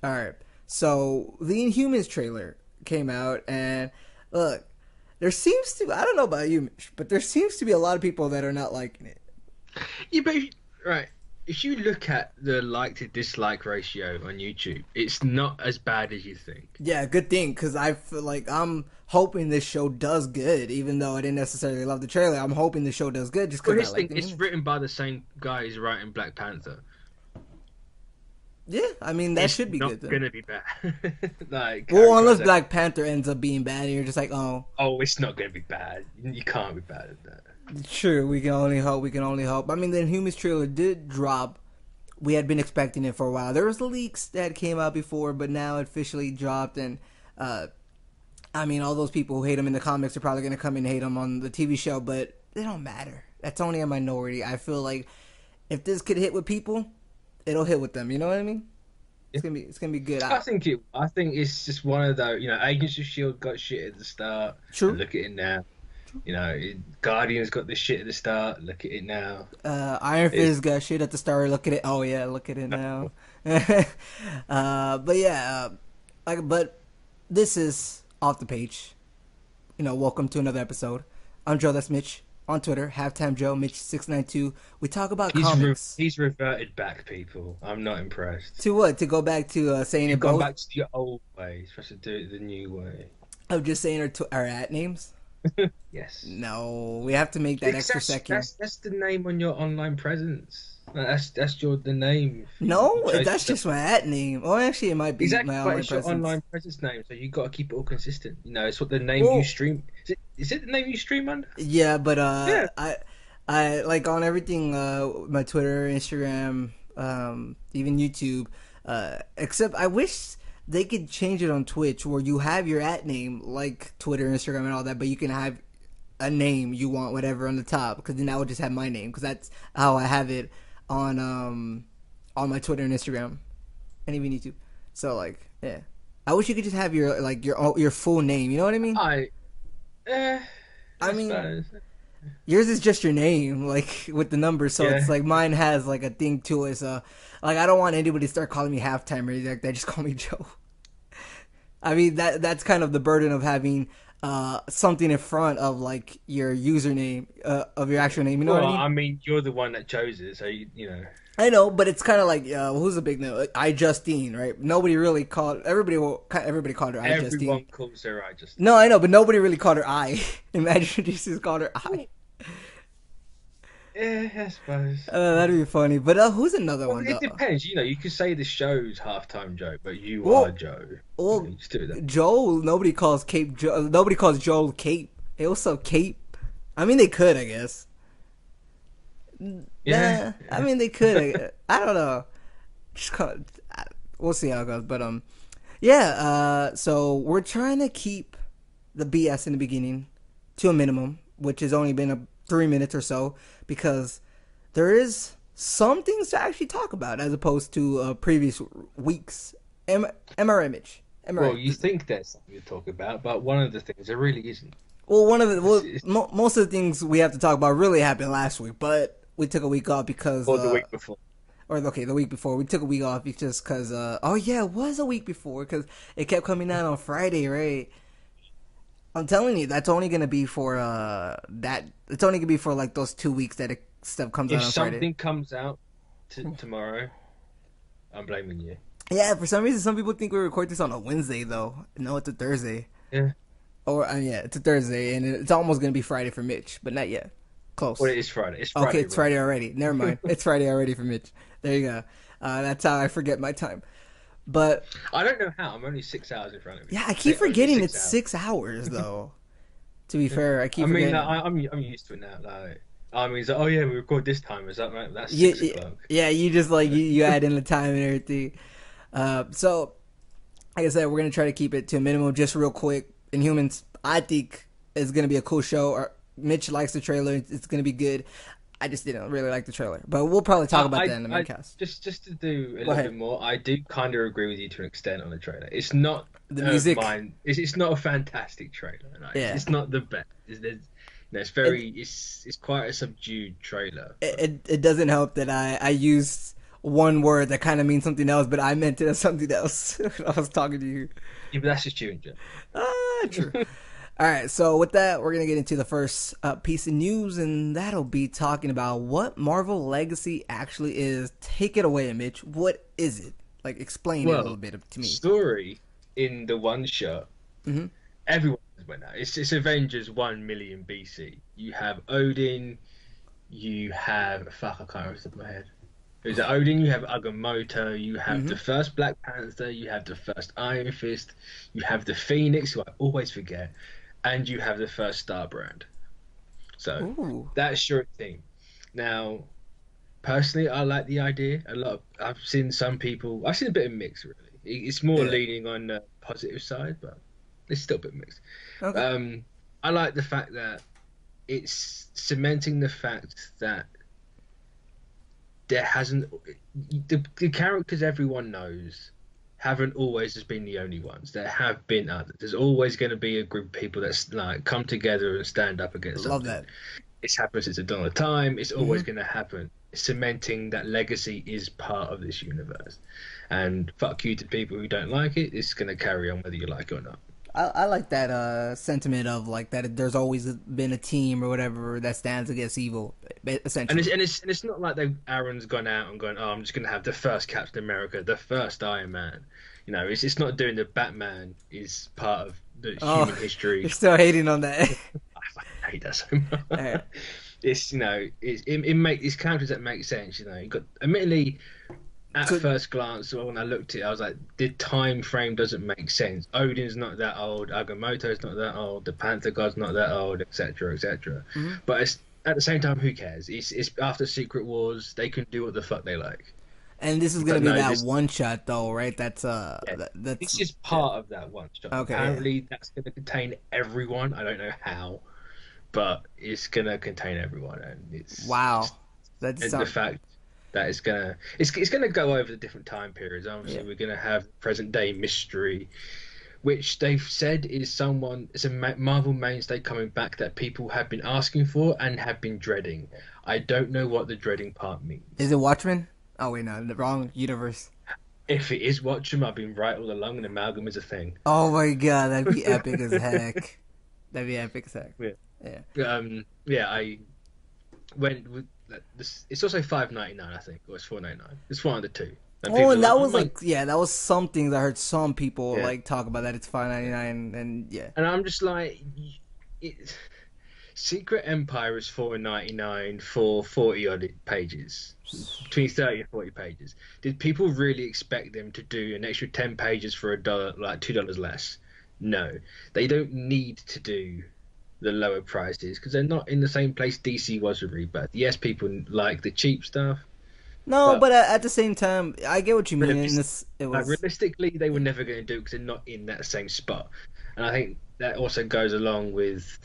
All right. So the Inhumans trailer came out, and look, there seems to, I don't know about you, Mitch, but there seems to be a lot of people that are not liking it. Yeah, but right. If you look at the like to dislike ratio on YouTube, it's not as bad as you think. Yeah, good thing, because I feel like I'm hoping this show does good, even though I didn't necessarily love the trailer. I'm hoping the show does good just Well, because I his like thing, the it's Inhumans. written by the same guy who's writing Black Panther. Yeah, I mean, that It's should be not good then. gonna be bad. Like Well, characterization. unless Black Panther ends up being bad, and you're just like, oh, Oh, it's not gonna be bad. You can't be bad at that. sure, we can only hope, we can only hope. I mean, the Inhumans trailer did drop. We had been expecting it for a while. There was leaks that came out before, but now it officially dropped, and uh, I mean, all those people who hate him in the comics are probably going to come and hate him on the TV show, but it don't matter. That's only a minority. I feel like if this could hit with people, it'll hit with them. You know what I mean? Yeah. It's gonna be good. I think it's just one of those. Agents of Shield got shit at the start, and True. look at it now. Guardians got the shit at the start. Look at it now. Iron It's Fist got shit at the start. Look at it. Oh yeah, look at it now. But yeah, but this is off the page. Welcome to another episode. I'm Joe. That's Mitch on Twitter. Halftime Joe. Mitch692. We talk about comics. he's reverted back, people. I'm not impressed. To what? To go back to saying You've it gone both. back to your old way. You're supposed to do it the new way. Of just saying our at names. Yes. No, we have to make that Because extra second. that's the name on your online presence. That's the name. You No, chose that's just my at name. Oh, actually, it might be exactly, my but online it's your presence. online presence name, so you got to keep it all consistent. It's what the name you Well, stream. Is it the name you stream under? yeah, but Yeah. I like on everything, my Twitter, Instagram, even YouTube. Except I wish they could change it on Twitch where you have your at name like Twitter, Instagram, and all that, but you can have a name you want, whatever, on the top. Because then I would just have my name, because that's how I have it on my Twitter and Instagram, and even YouTube. So like, yeah, I wish you could just have your full name. You know what I mean? Eh, I I mean, suppose. yours is just your name, like with the numbers. So Yeah. it's like mine has like a thing to it. So like, I don't want anybody to start calling me halftime or anything like that. Just call me Joe. I mean, that's kind of the burden of having something in front of like your username of your actual name. You know what Well, I mean? I mean, you're the one that chose it, so you know. I know, but it's kind of like who's a big name? Like, I Justine, right? Nobody really called everybody called her I Justine. Everyone calls her I just. No, I know, but nobody really called her I. Imagine if she just called her I. Yeah, I suppose. That'd be funny. But who's another Well, one it though? depends. You could say the show's halftime Joe, but you are Well, Joe. well, Just do that. Joel. Nobody calls Cape. Nobody calls Joel Cape. Hey, what's up, Cape? I mean, they could, I guess. Yeah. Nah, I mean, they could. I don't know. Just call, we'll see how it goes. But yeah. So we're trying to keep the BS in the beginning to a minimum, which has only been 3 minutes or so, because there is some things to actually talk about as opposed to previous weeks. Am I right, Mitch? Am I Well, right? you think there's something to talk about, but one of the things there really isn't. Well, one of the It's most of the things we have to talk about really happened last week, but we took a week off because or the week before. or okay, the week before we took a week off just because oh yeah, it was a week before because it kept coming out on Friday, right? I'm telling you, that's only gonna be for that. It's only gonna be for like those 2 weeks that stuff comes out If on Friday. something comes out tomorrow, I'm blaming you. Yeah, for some reason, some people think we record this on a Wednesday though. No, it's a Thursday. Yeah. Or yeah, it's a Thursday, and it's almost gonna be Friday for Mitch, but not yet. Close. Well, it is Friday. It's Okay, Friday, it's right? Friday already. Never mind. It's Friday already for Mitch. There you go. That's how I forget my time. But I don't know how. I'm only 6 hours in front of you. yeah, I keep Only forgetting 6 it's hours. 6 hours though. To be fair, I keep I mean, forgetting. I'm used to it now. Like, I mean, it's like, oh yeah, we record this time. Is that right? That's Yeah, 6 o'clock. yeah, you just like you add in the time and everything. So, like I said, we're gonna try to keep it to a minimum. Just real quick, Inhumans, I think is gonna be a cool show. Mitch likes the trailer; it's gonna be good. I just didn't really like the trailer, but we'll probably talk about that in the main cast. Just to do a little ahead. bit more, I do kind of agree with you to an extent on the trailer. It's not The music. It's not a fantastic trailer. Like, Yeah. it's not the best. It's very. It's quite a subdued trailer. It doesn't help that I used one word that kind of means something else, but I meant it as something else when I was talking to you. Yeah, but that's just you and Jeff. True. All right, so with that, we're going to get into the first piece of news, and that'll be talking about what Marvel Legacy actually is. Take it away, Mitch. What is it? Like, explain it a little bit to me. Story in the one shot, everyone went out. It's Avengers 1 million BC. You have Odin, you have... Fuck, I can't remember off the top of my head. Is it Odin? You have Agamotto, you have the first Black Panther, you have the first Iron Fist, you have the Phoenix, who I always forget, and you have the first Star Brand. So that's your thing. Now, personally, I like the idea. I've seen some people. I've seen a bit of mix, really. It's more leaning on the positive side, but it's still a bit mixed. Okay. I like the fact that it's cementing the fact that there hasn't the characters everyone knows haven't always just been the only ones. There have been others. There's always going to be a group of people that's like come together and stand up against something. Love that. It's happened since the dawn of time. It's always going to happen. Cementing that legacy is part of this universe. And fuck you to people who don't like it. It's going to carry on whether you like it or not. I like that sentiment of like that. There's always been a team or whatever that stands against evil, essentially. And it's not like Aaron's gone out and gone, oh, I'm just going to have the first Captain America, the first Iron Man. You know, it's not doing the Batman is part of the human history. You're still hating on that. I hate that so much. Right. It's it's characters that make sense. You know, you got admittedly. At first glance, when I looked at it, I was like, the time frame doesn't make sense. Odin's not that old, Agamotto's not that old, the Panther God's not that old, etc., etc. But it's, at the same time, who cares? It's after Secret Wars, they can do what the fuck they like. And this is going to be that one shot, though, right? That's it's just part of that one shot. Okay, apparently, that's going to contain everyone. I don't know how, but it's going to contain everyone, and it's That's the fact. That it's gonna go over the different time periods. Obviously, we're gonna have present day mystery, which they've said is it's a Marvel mainstay coming back that people have been asking for and have been dreading. I don't know what the dreading part means. Is it Watchmen? Oh wait, no, the wrong universe. If it is Watchmen, I've been right all along, and amalgam is a thing. Oh my god, that'd be epic as heck. That'd be epic as heck. Yeah. I went with. It's also $5.99, I think, or it's $4.99. It's one of the two. And that was that was something that I heard some people like talk about that it's $5.99, and And I'm just like, Secret Empire is $4.99 for 40 odd pages, between 30 and 40 pages. Did people really expect them to do an extra 10 pages for $1, like $2 less? No, they don't need to do the lower prices because they're not in the same place DC was with Reboot. Yes, people like the cheap stuff. No, but at the same time, I get what you mean. Realistically, they were never going to do it because they're not in that same spot. And I think that also goes along with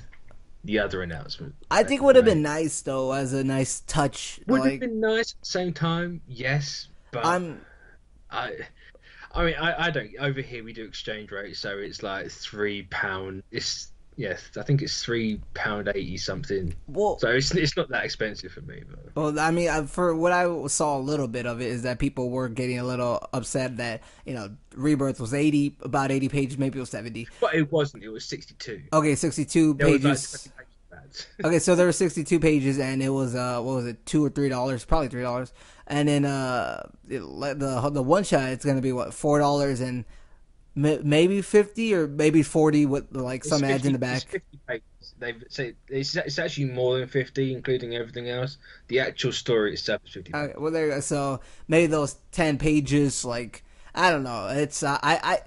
the other announcement. I think it would have been nice, though, as a nice touch. Would have been nice at the same time, yes. But I mean, I don't. Over here, we do exchange rate, so it's like £3. Yes, I think it's £3.80 something. Well, so it's not that expensive for me. But. Well, I mean, for what I saw a little bit of it is that people were getting a little upset that Rebirth was about 80 pages, maybe it was 70. But it wasn't. It was 62. Okay, 62 pages. Okay, so there were 62 pages, and it was what was it, $2 or $3? Probably $3. And then the one shot, it's gonna be what, $4 and. Maybe 50 or maybe 40 with like some ads in the back. 50 pages. They've said it's actually more than 50, including everything else. The actual story itself is 50. Okay, well, there you go. So maybe those 10 pages, like I don't know. It's I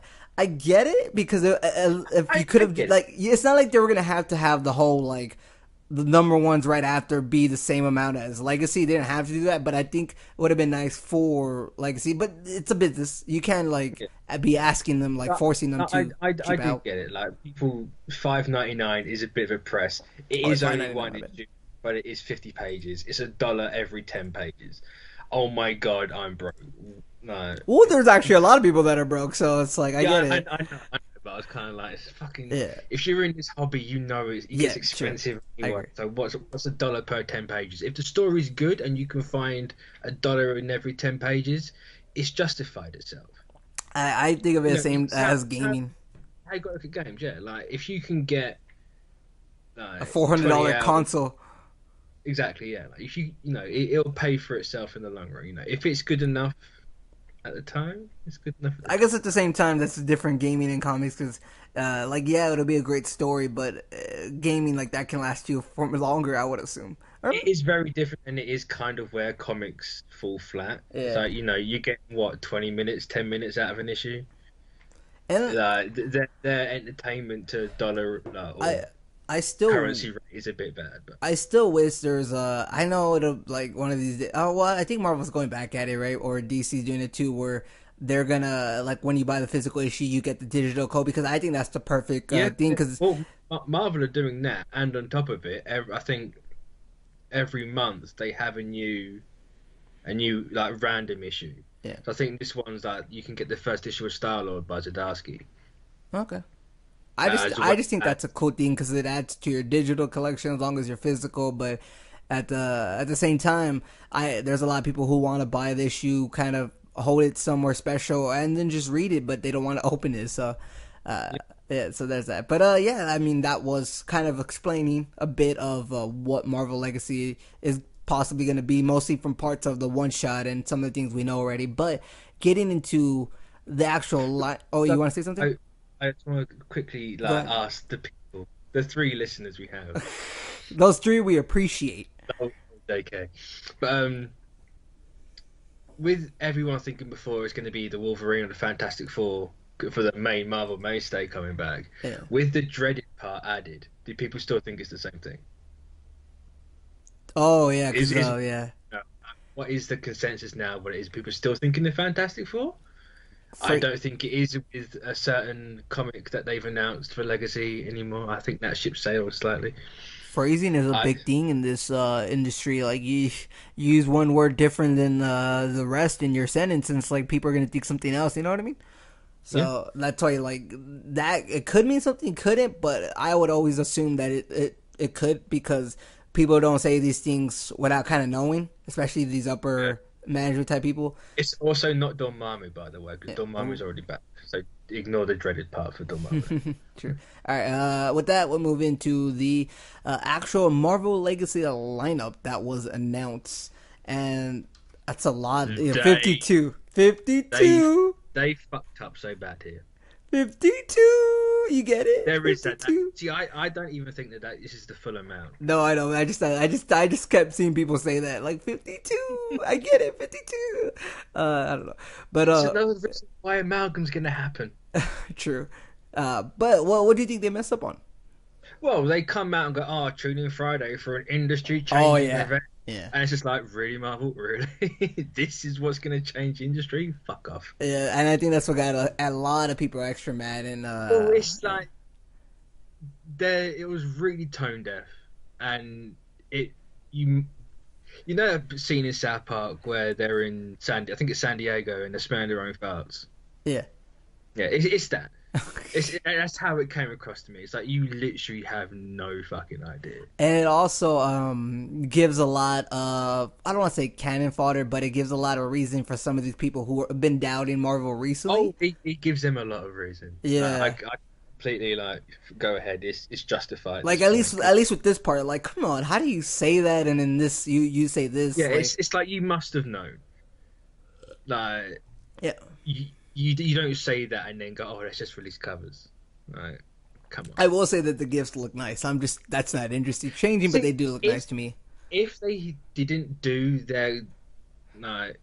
get it because if you could have like, it's not like they were gonna have to have the whole like. The number ones right after be the same amount as Legacy. They didn't have to do that, but I think it would have been nice for Legacy. But it's a business; you can't be asking them, forcing them to. I do get it. Like people, $5.99 is a bit of a press. It is only one issue, but it is 50 pages. It's $1 every 10 pages. Oh my god, I'm broke. No. Well, there's actually a lot of people that are broke, so it's like I get it. I know, but I was kind of like, it's fucking. Yeah. If you're in this hobby, you know it Yeah, gets expensive I anyway. agree. So what's a dollar per 10 pages? If the story's good and you can find a dollar in every 10 pages, it's justified itself. I think of it You the know, same as how gaming. you got to look at games, yeah. Like if you can get A four hundred 20 dollar hours, console. exactly, yeah. Like if it'll pay for itself in the long run. You know, if it's good enough at the time, it's good enough at the I time. guess at the same time, that's different gaming and comics because, like, yeah, it'll be a great story, but gaming like that can last you for longer. I would assume. It is very different, and it is kind of where comics fall flat. Yeah, So you get what 20 minutes, 10 minutes out of an issue. and Their entertainment to dollar I or I still currency rate is a bit bad, but I still wish there's I know it'll like one of these days. Oh well, I think Marvel's going back at it, right? Or DC's doing it too, where they're gonna like when you buy the physical issue, you get the digital code because I think that's the perfect yeah. thing. Because Well, Marvel are doing that, and on top of it, I think every month they have a new like random issue. yeah, So I think this one's like you can get the first issue of Star-Lord by Zdarsky. okay. I just As I well just think that's a cool thing because it adds to your digital collection as long as you're physical. But at the same time, there's a lot of people who want to buy the issue, kind of hold it somewhere special, and then just read it, but they don't want to open it. So, yeah, so there's that. But yeah, I mean that was kind of explaining a bit of what Marvel Legacy is possibly going to be, mostly from parts of the one shot and some of the things we know already. But getting into the actual oh, you want to say something? I just want to quickly Go like ahead. ask the people, the three listeners we have. Those three we appreciate. Oh, JK. But with everyone thinking before it's going to be the Wolverine or the Fantastic Four for the main Marvel mainstay coming back, Yeah. with the dreaded part added, do people still think it's the same thing? Oh yeah, Is yeah. no, what is the consensus now? What it is? People still thinking the Fantastic Four? I For, don't think it is with a certain comic that they've announced for Legacy anymore. I think that ship sailed slightly. phrasing is a I, big thing in this industry. Like you use one word different than the rest in your sentence, and it's like people are gonna think something else. You know what I mean? yeah, So that's why like that it could mean something, couldn't, but I would always assume that it could because people don't say these things without kind of knowing, especially these yeah. upper management type people. It's also not Dormammu, by the way, because Yeah. Dormammu's already back. So ignore the dreaded part for Dormammu. True. All right. With that, we'll move into the actual Marvel Legacy lineup that was announced, and that's a lot. Yeah, They 52. they 52. they fucked up so bad here. 52. You get it? There is that. 52. See, I don't even think that this is the full amount. No, I know. I just kept seeing people say that like 52. I get it. 52. I don't know, but It's another reason why amalgam's going to happen. true. But what do you think they messed up on? Well, they come out and go, "Oh, tune in Friday for an industry-changing Oh yeah, event," yeah. and it's just like, really, Marvel, really? This is what's going to change industry? Fuck off. Yeah, and I think that's what got a lot of people extra mad. And Well, it's like it was really tone deaf, and you know a scene in South Park where they're in I think it's San Diego, and they're smelling their own farts. yeah, Yeah, it's that. That's how it came across to me. It's like you literally have no fucking idea. and it also gives a lot of, I don't want to say cannon fodder, but it gives a lot of reason for some of these people who have been doubting Marvel recently. Oh, it gives them a lot of reason. Yeah. I completely like go ahead. It's justified. Like at least with this part, like come on, how do you say that and in this you say this? Yeah, like, it's like you must have known. Like yeah. you don't say that and then go, oh, let's just release covers. Right? Come on. I will say that the gifts look nice. That's not industry changing, but they do look nice to me. If they didn't do their like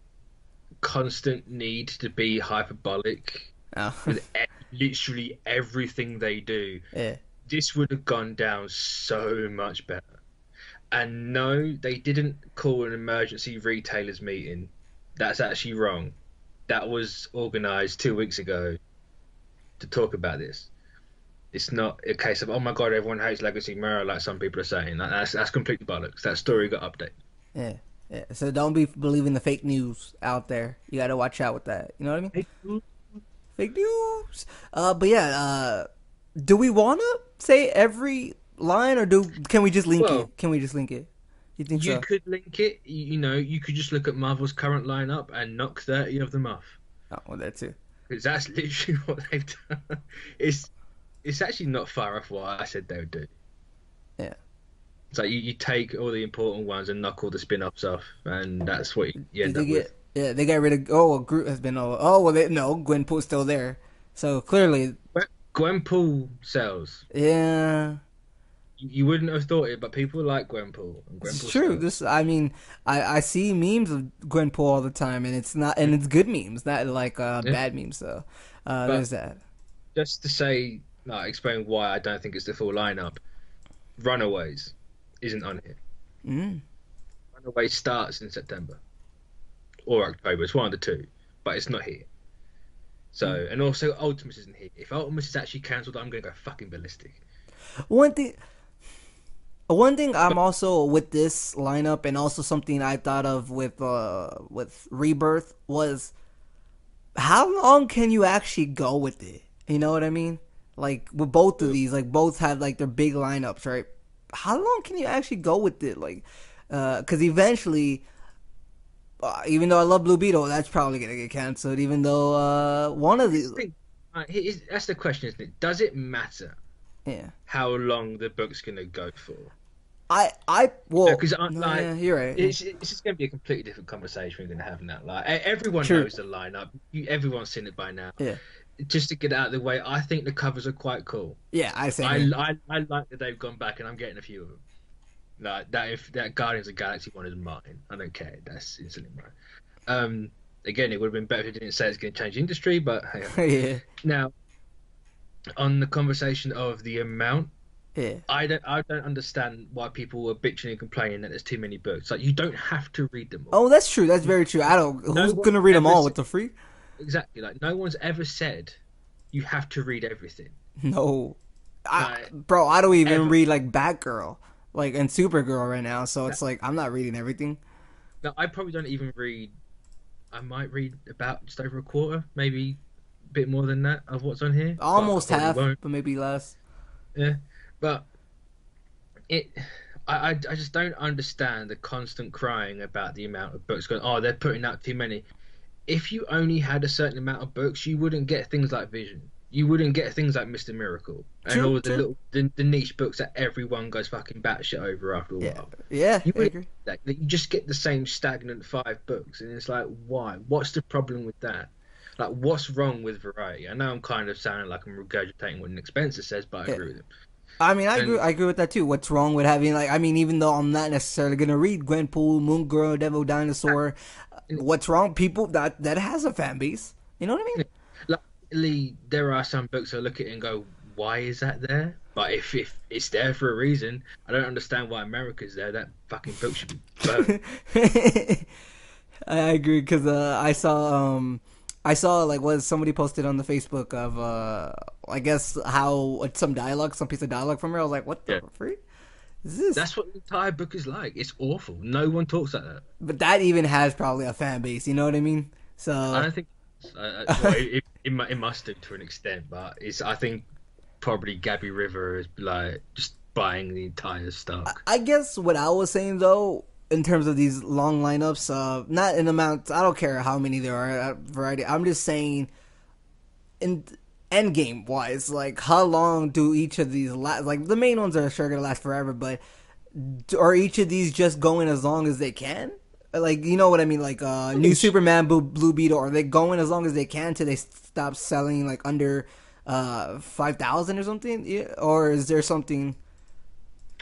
constant need to be hyperbolic Oh. with literally everything they do, Yeah. this would have gone down so much better. And no, they didn't call an emergency retailers meeting. That's actually wrong. That was organised 2 weeks ago to talk about this. It's not a case of, oh my god, everyone hates Legacy Mirror like some people are saying. That's completely bollocks. That story got updated. Yeah. Yeah. So don't be believing the fake news out there. You got to watch out with that. You know what I mean? Fake news. But yeah, do we want to say every line, or can we just link Well, it? Can we just link it? You think you so? could link it. You know, you could just look at Marvel's current lineup and knock 30 of them off. Oh, well, that too. Because that's literally what they've done. It's it's actually not far off what I said they would do. Yeah. It's like you take all the important ones and knock all the spin-offs off, and that's what you Did end they up with. get? Yeah, they got rid of. Oh, Groot has been. Oh, well, no, Gwenpool's still there. So clearly, Gwenpool sells. yeah, You wouldn't have thought it, but people like Gwenpool, and it's Gwenpool true. sells. I mean, I see memes of Gwenpool all the time, and it's good memes, not like Yeah. bad memes. So But there's that. just to say, like, explain why I don't think it's the full lineup. Runaways isn't on here. Mm. Runaways starts in September or October. It's one of the two, but it's not here. So, and also Ultimus isn't here. If Ultimus is actually cancelled, I'm going to go fucking ballistic. One thing I'm also with this lineup, and also something I thought of with Rebirth, was how long can you actually go with it? You know what I mean? Like with both of these, like both have like their big lineups, right? How long can you actually go with it? Like, because eventually, even though I love Blue Beetle, that's probably gonna get canceled. Even though one of these, That's the question, isn't it? Does it matter yeah, how long the book's going to go for? well, Because no, yeah, you're right. it's just going to be a completely different conversation we're going to have now. Like everyone True. knows the lineup. Everyone's seen it by now. Yeah, Just to get it out of the way, I think the covers are quite cool. yeah, I say. I like that they've gone back, and I'm getting a few of them. Like that, if that Guardians of the Galaxy one is mine, I don't care. That's instantly mine. Again, it would have been better if it didn't say it's going to change the industry, but hey. Yeah, Now, on the conversation of the amount, yeah. I don't understand why people were bitching and complaining that there's too many books. Like, you don't have to read them all. Oh, that's true. That's very true. I don't. No Who's one gonna read them ever all said- with the free? Exactly. Like, no one's ever said you have to read everything. No, Like, bro. I don't even ever. read like Batgirl, like and Supergirl right now. So it's like I'm not reading everything. No, I probably don't even read. I might read about just over a quarter, maybe a bit more than that of what's on here. Almost But I half, probably won't. but maybe less. Yeah, but it. I just don't understand the constant crying about the amount of books going. Oh, they're putting out too many. If you only had a certain amount of books, you wouldn't get things like Vision. You wouldn't get things like Mr. Miracle and True, all the true. little the niche books that everyone goes fucking batshit over after a Yeah, while. yeah. You I wouldn't agree. get that. You just get the same stagnant 5 books, and it's like, why? What's the problem with that? Like, what's wrong with variety? I know I'm kind of sounding like I'm regurgitating what Nick Spencer says, but I agree with him. I mean, I And- agree. I agree with that too. What's wrong with having like? I mean, even though I'm not necessarily gonna read Gwenpool, Moon Girl, Devil Dinosaur, what's wrong? People that has a fan base. You know what I mean? Like, Lee, there are some books I look at it and go, why is that there? But if it's there for a reason, I don't understand why America's there. That fucking book should be burned. I agree because I saw like what somebody posted on the Facebook of I guess how some piece of dialogue from her. I was like, what the Yeah. freak is this? That's what the entire book is like. It's awful. No one talks like that. But that even has probably a fan base. You know what I mean? So I don't think well, it must do to an extent, but I think probably Gabby River is like just buying the entire stock. I guess what I was saying though, in terms of these long lineups, not in amount. I don't care how many there are, variety. I'm just saying, in end game wise, like how long do each of these last? Like the main ones are sure gonna last forever, but are each of these just going as long as they can? Like, you know what I mean? Like New Superman, Blue Beetle, are they going as long as they can till they stop selling like under 5,000 or something? Yeah, or is there something?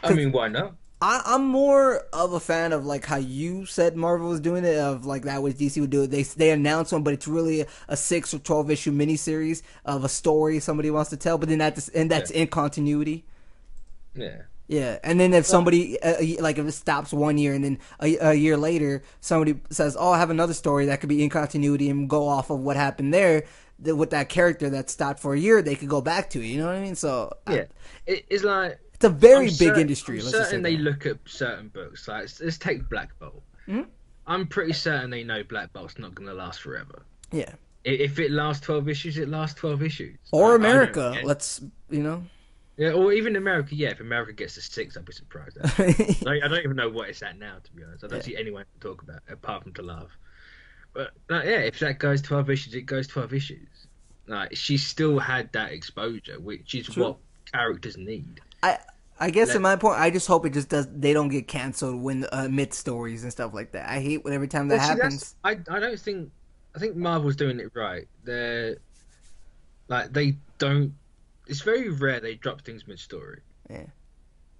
I mean, why not? I'm more of a fan of like how you said Marvel was doing it, of like that way DC would do it. They announce one, but it's really a 6 or 12 issue miniseries of a story somebody wants to tell, but then that's in continuity. Yeah. Yeah, and then if somebody like if it stops 1 year and then a year later somebody says, "Oh, I have another story that could be in continuity," and go off of what happened there with that character that stopped for a year, they could go back to it. You know what I mean? So Yeah, it's like it's a very I'm big industry. I'm Let's just say certain they that. look at certain books. Like, let's take Black Bolt. Mhm. I'm pretty certain they know Black Bolt's not going to last forever. Yeah. If it lasts 12 issues, it lasts 12 issues. Or I don't America. care. Let's, you know. Yeah, or even America. Yeah, if America gets to 6, I'd be surprised actually. Like, I don't even know what it's at now, to be honest. I don't Yeah. see anyone to talk about apart from to laugh. But yeah, if that goes 12 issues, it goes 12 issues. Like she still had that exposure, which is True. what characters need. I I guess Let, in my point, I just hope it just does. They don't get canceled when mid stories and stuff like that. I hate when every time that well, see, that's happens. I don't think I think Marvel's doing it right. They're like they don't. It's very rare they drop things mid-story. Yeah.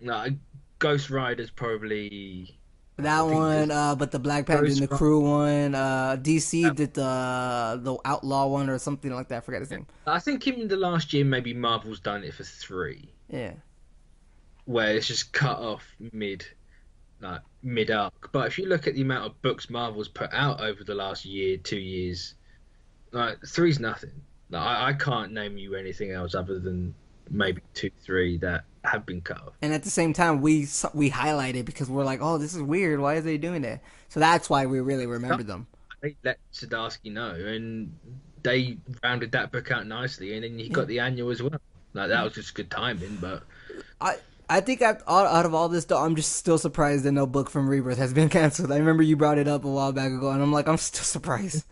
Like Ghost Rider's probably. That I think one, there's but the Black Panther and Ghost the Rider. Crew one, DC did the Outlaw one or something like that. I forgot his Yeah. name. I think in the last year, maybe Marvel's done it for 3, Yeah. where it's just cut off mid arc. But if you look at the amount of books Marvel's put out over the last year, 2 years, like three's nothing. Like, I can't name you anything else other than maybe 2, 3 that have been cut off. And at the same time, we highlight it because we're like, oh, this is weird. Why are they doing that? So that's why we really remember them. They let Sadarsky know, and they rounded that book out nicely, and then he got the annual as well. Like that was just good timing, but. I think out of all this, though, I'm just still surprised that no book from Rebirth has been canceled. I remember you brought it up a while back ago, and I'm like, I'm still surprised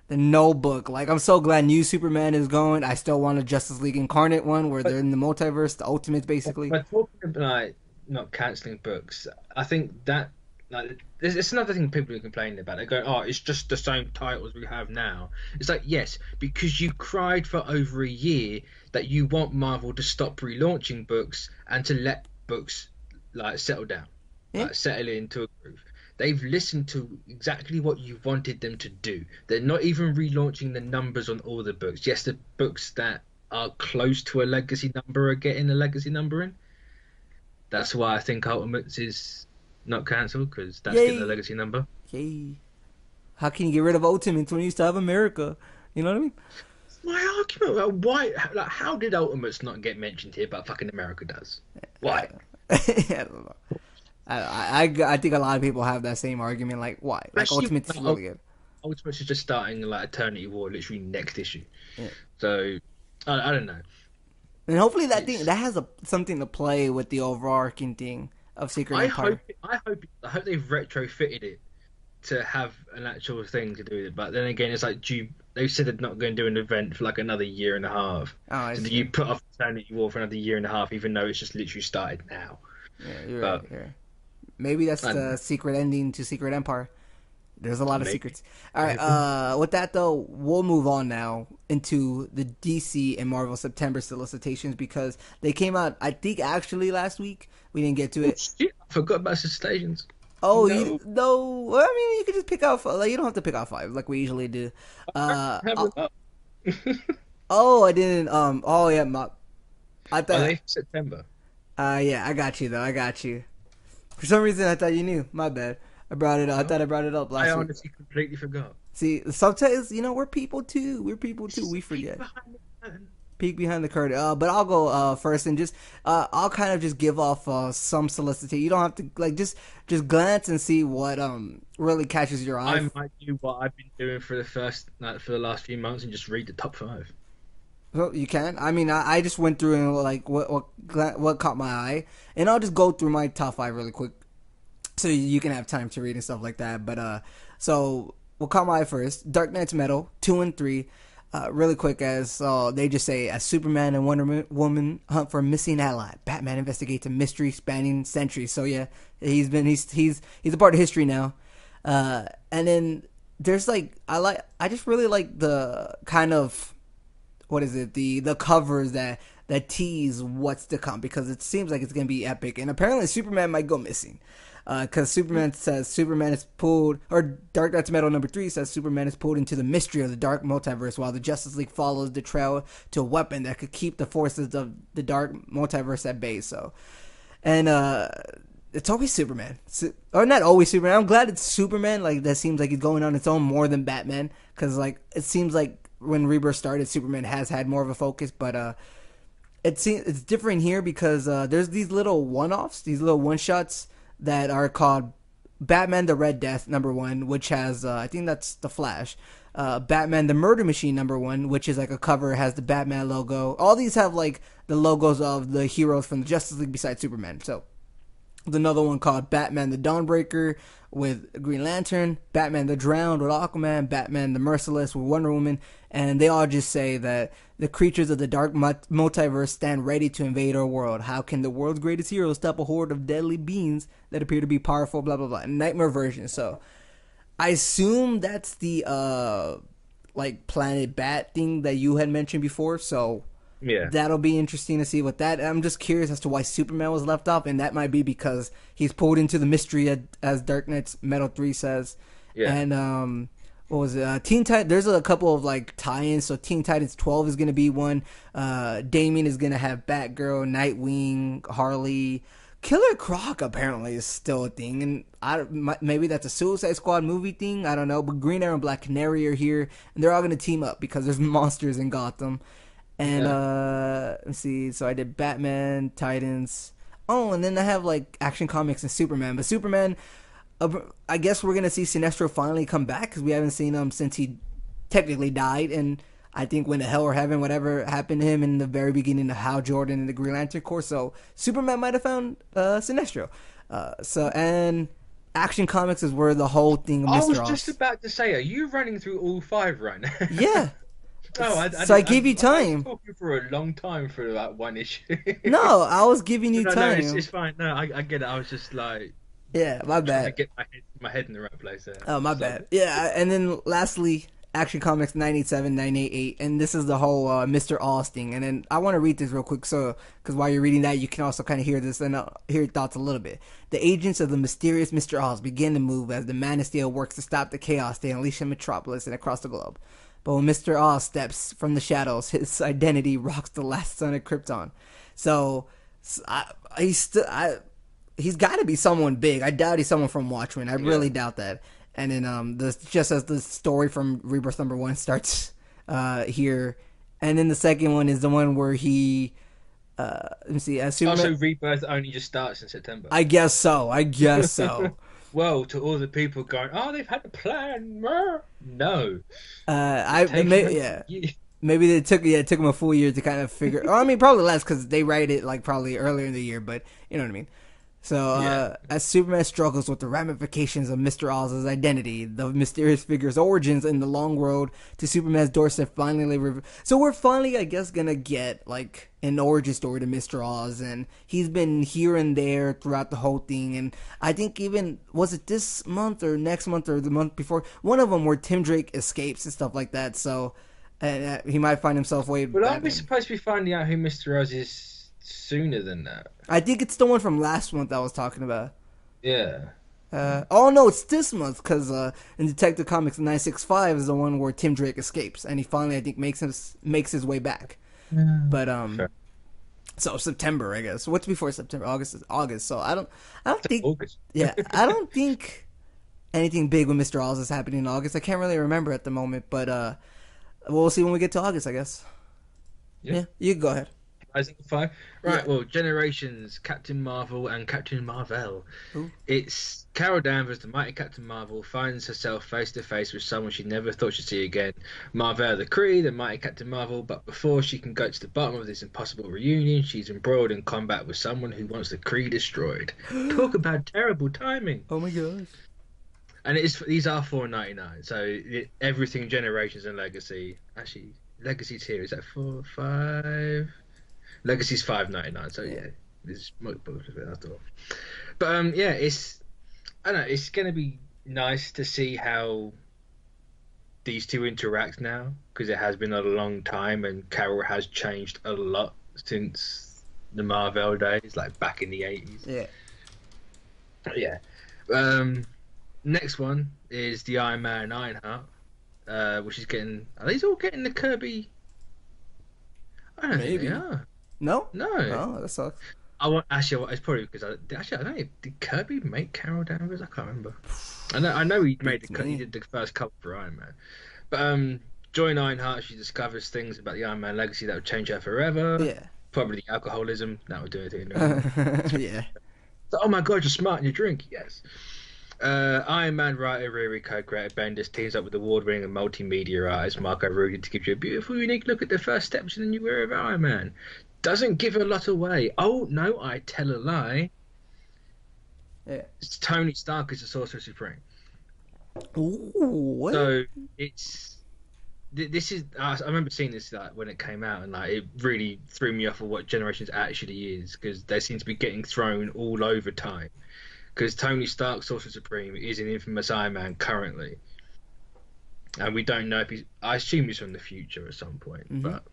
that no book. Like, I'm so glad New Superman is going. I still want a Justice League Incarnate one where they're in the multiverse, the Ultimates, basically. But talking about like not cancelling books, I think that like it's another thing people are complaining about. They go, "Oh, it's just the same titles we have now." It's like, yes, because you cried for over a year that you want Marvel to stop relaunching books and to let books like settle down, Yeah. like settle into a groove. They've listened to exactly what you wanted them to do. They're not even relaunching the numbers on all the books. Yes, the books that are close to a legacy number are getting a legacy number in. That's why I think Ultimates is not cancelled because that's getting a Yay. legacy number. Yay. How can you get rid of Ultimates when you used to have America? You know what I mean? My argument about why, like, how did Ultimates not get mentioned here, but fucking America does? Why? I don't know. I think a lot of people have that same argument. Like, why? Like, Especially Ultimates is really good. Ultimates is just starting like Eternity War literally next issue. Yeah. So I don't know. And hopefully that has something to play with the overarching thing of Secret Empire. I hope they've retrofitted it to have an actual thing to do with it. But then again, it's like they said they're not going to do an event for like another year and a half. Oh, I So do see. you put off Eternity War for another year and a half, even though it's just literally started now? Yeah, you're But- right. You're right. Maybe that's I don't the know. secret ending to Secret Empire. There's a lot of Maybe. secrets. All right. With that though, we'll move on now into the DC and Marvel September solicitations because they came out. I think actually last week we didn't get to it. Shit, I forgot about Stations. Oh, No. no. Well, I mean, you could just pick out. Like, you don't have to pick out 5 like we usually do. Have them up. Oh, I didn't. Oh, yeah. I Are thought. they September? Yeah. I got you though. I got you. For some reason, I thought you knew. My bad. I brought it up. I thought I brought it up last I week. honestly completely forgot. See, sometimes we're people too. We're people too. We forget. Peek behind the curtain. But I'll go first and just I'll kind of just give off some solicitation. You don't have to like just glance and see what really catches your eye. I might do what I've been doing for the last few months and just read the top 5. Well, you can. I mean, I just went through and like what caught my eye, and I'll just go through my top 5 really quick, so you can have time to read and stuff like that. But so what caught my eye first? Dark Knight's Metal 2 and 3. Really quick, as they just say, as Superman and Wonder Woman hunt for a missing ally, Batman investigates a mystery spanning centuries. So yeah, he's a part of history now. And then there's like I just really like the kind of what is it the covers that tease what's to come because it seems like it's gonna be epic. And apparently Superman might go missing. Because Superman says Superman is pulled, or Dark Knight's Metal number 3 says Superman is pulled into the mystery of the dark multiverse while the Justice League follows the trail to a weapon that could keep the forces of the dark multiverse at bay. So, and it's always Superman, or not always Superman. I'm glad it's Superman. Like that seems like he's going on its own more than Batman. Because like it seems like when Rebirth started, Superman has had more of a focus, but it's different here because there's these little one-offs, these little one-shots that are called Batman the Red Death #1, which has I think that's the Flash. Batman the Murder Machine #1, which is like a cover, has the Batman logo. All these have like the logos of the heroes from the Justice League besides Superman. So there's another one called Batman the Dawnbreaker with Green Lantern, Batman the Drowned with Aquaman, Batman the Merciless with Wonder Woman, and they all just say that the creatures of the dark multiverse stand ready to invade our world. How can the world's greatest heroes stop a horde of deadly beings that appear to be powerful, blah, blah, blah. Nightmare version. So I assume that's the like Planet Bat thing that you had mentioned before. So Yeah. that'll be interesting to see what that. I'm just curious as to why Superman was left off, and that might be because he's pulled into the mystery, as Dark Knight's Metal 3 says. Yeah. And what was it? Teen Titans. There's a couple of like tie-ins. So Teen Titans 12 is gonna be one. Damien is gonna have Batgirl, Nightwing, Harley. Killer Croc apparently is still a thing, and maybe that's a Suicide Squad movie thing. I don't know. But Green Arrow and Black Canary are here, and they're all gonna team up because there's monsters in Gotham. And let's see. So I did Batman, Titans. Oh, and then I have like Action Comics and Superman. But Superman, I guess we're gonna see Sinestro finally come back because we haven't seen him since he technically died. And I think when the hell or heaven, whatever happened to him in the very beginning of Hal Jordan and the Green Lantern Corps. So Superman might have found Sinestro. And Action Comics is where the whole thing of Mr. I was Oz. just about to say, are you running through all 5 right now? Yeah. Oh, I gave you time. I was talking for a long time for like one issue. No, I was giving you time. No, it's fine. No, I get it. I was just like, yeah, my bad. I get my head in the right place there. Oh, my bad. Yeah, and then lastly, Action Comics 987, 988, and this is the whole Mr. Oz thing. And then I want to read this real quick, so because while you're reading that, you can also kind of hear this and hear your thoughts a little bit. The agents of the mysterious Mr. Oz begin to move as the Man of Steel works to stop the chaos they unleash in Metropolis and across the globe. But when Mr. Oz steps from the shadows, his identity rocks the last son of Krypton. So he's got to be someone big. I doubt he's someone from Watchmen. I really doubt that. And then just as the story from Rebirth #1 starts here, and then the second one is the one where he let me see. Also, Rebirth only just starts in September. I guess so. Well, to all the people going, oh, they've had a plan. No. Maybe it took them a full year to kind of figure. Or, I mean, probably less because they write it like probably earlier in the year. But you know what I mean. So as Superman struggles with the ramifications of Mr. Oz's identity, the mysterious figure's origins, and the long road to Superman's doorstep finally. So we're finally, I guess, gonna get like an origin story to Mr. Oz, and he's been here and there throughout the whole thing. And I think even was it this month or next month or the month before, one of them where Tim Drake escapes and stuff like that. So he might find himself way. But aren't we supposed to be finding out who Mr. Oz is sooner than that? I think it's the one from last month I was talking about. Yeah. Oh no, it's this month because in Detective Comics 965 is the one where Tim Drake escapes and he finally I think makes his way back. But Sure. So September I guess. What's before September? August is August. So I don't think August. Yeah, I don't think anything big with Mr. Oz is happening in August. I can't really remember at the moment, but we'll see when we get to August I guess. Yeah, you can go ahead. Rising 5. Right, well, Generations, Captain Marvel and Captain Marvel. Ooh. It's Carol Danvers, the mighty Captain Marvel, finds herself face to face with someone she never thought she'd see again. Marvel the Kree, the mighty Captain Marvel, but before she can go to the bottom of this impossible reunion, she's embroiled in combat with someone who wants the Kree destroyed. Talk about terrible timing. Oh my gosh. And these are $4.99, so everything Generations and Legacy. Actually, Legacy's here. Is that 5? Legacy's $5.99, so yeah, it's multiple of it after all. But it's I don't know, it's gonna be nice to see how these two interact now because it has been a long time and Carol has changed a lot since the Marvel days, like back in the 80s. Yeah. Next one is the Iron Man Ironheart, which is getting. Are these all getting the Kirby? I don't think they are. No? No. Oh, that sucks. It's probably because I don't know. Did Kirby make Carol Danvers? I can't remember. I know he did the first cover for Iron Man. But Joy Ironheart, she discovers things about the Iron Man legacy that would change her forever. Yeah. Probably the alcoholism that would do it. Yeah. So, oh my god, you're smart and you drink. Yes. Iron Man writer Riri co-creator Bendis teams up with award-winning and multimedia artist Marco Rudy to give you a beautiful, unique look at the first steps in the new era of Iron Man. Doesn't give a lot away. Oh no, I tell a lie. Yeah. It's Tony Stark as the Sorcerer Supreme. Ooh, what? So this is. I remember seeing this like when it came out, and like it really threw me off of what Generations actually is, because they seem to be getting thrown all over time. Because Tony Stark, Sorcerer Supreme, is an infamous Iron Man currently, and we don't know if he's. I assume he's from the future at some point, but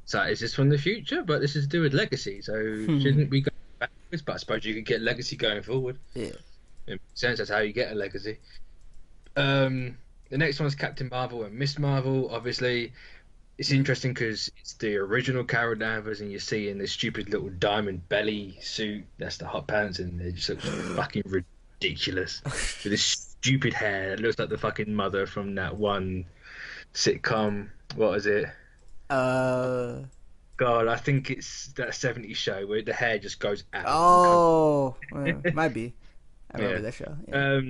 so is this from the future? But this is to do with legacy, so shouldn't we go backwards? But I suppose you could get legacy going forward. Yeah, in a sense, that's how you get a legacy. The next one's Captain Marvel and Miss Marvel. Obviously, it's interesting because it's the original Carol Danvers, and you see in this stupid little diamond belly suit. That's the hot pants, and they just look fucking ridiculous with this stupid hair. It looks like the fucking mother from that one sitcom. What is it? God, I think it's that 70s show where the hair just goes out. Oh, well, might be. I remember that show. Yeah.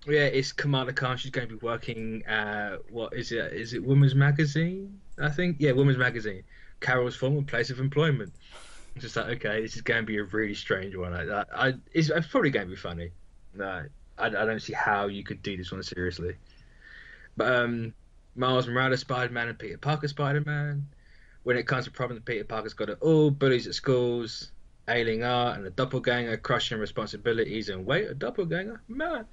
Yeah, it's Kamala Khan. She's going to be working at, what is it? Is it Women's Magazine? I think. Yeah, Women's Magazine. Carol's former place of employment. It's just like, okay, this is going to be a really strange one. It's probably going to be funny. No, I don't see how you could do this one seriously. But Miles Morales Spider-Man and Peter Parker Spider-Man. When it comes to problems, Peter Parker's got it all. Bullies at schools, ailing art, and a doppelganger, crushing responsibilities, and wait, a doppelganger? Man.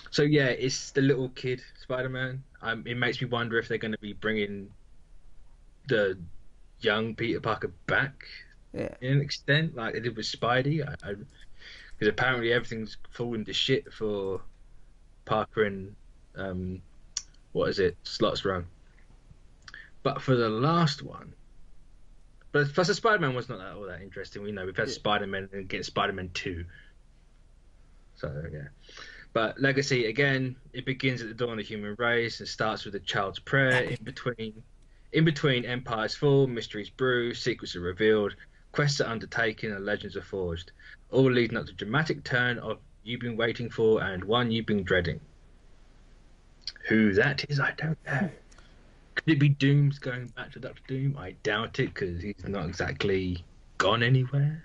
So yeah, it's the little kid Spider-Man. It makes me wonder if they're going to be bringing the young Peter Parker back in an extent, like they did with Spidey. Because apparently everything's falling to shit for Parker and Slot's run. But for the last one, but plus the Spider-Man was not all that interesting. We know we've had Spider-Man and get Spider-Man 2. So yeah. But Legacy, again, it begins at the dawn of the human race and starts with a child's prayer. In between empires fall, mysteries brew, secrets are revealed, quests are undertaken, and legends are forged. All leading up to a dramatic turn of you've been waiting for and one you've been dreading. Who that is, I don't know. Could it be Doom's going back to Dr. Doom? I doubt it, because he's not exactly gone anywhere.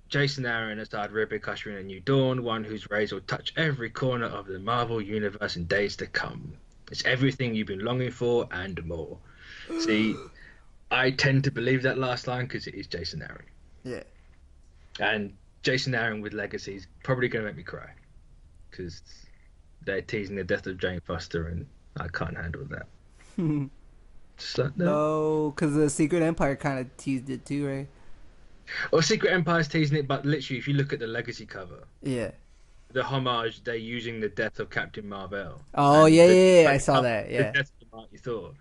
Jason Aaron has starred Ribic ushering a new dawn, one whose rays will touch every corner of the Marvel universe in days to come. It's everything you've been longing for and more. See, I tend to believe that last line because it is Jason Aaron. Yeah. And Jason Aaron with Legacy is probably going to make me cry, because they're teasing the death of Jane Foster, and I can't handle that. Just like that. No, because the Secret Empire kind of teased it too, right? Well, Secret Empire's teasing it, but literally, if you look at the Legacy cover, yeah, the homage, they're using the death of Captain Marvel. Oh, yeah, I saw that, yeah. The death of Marty Thor.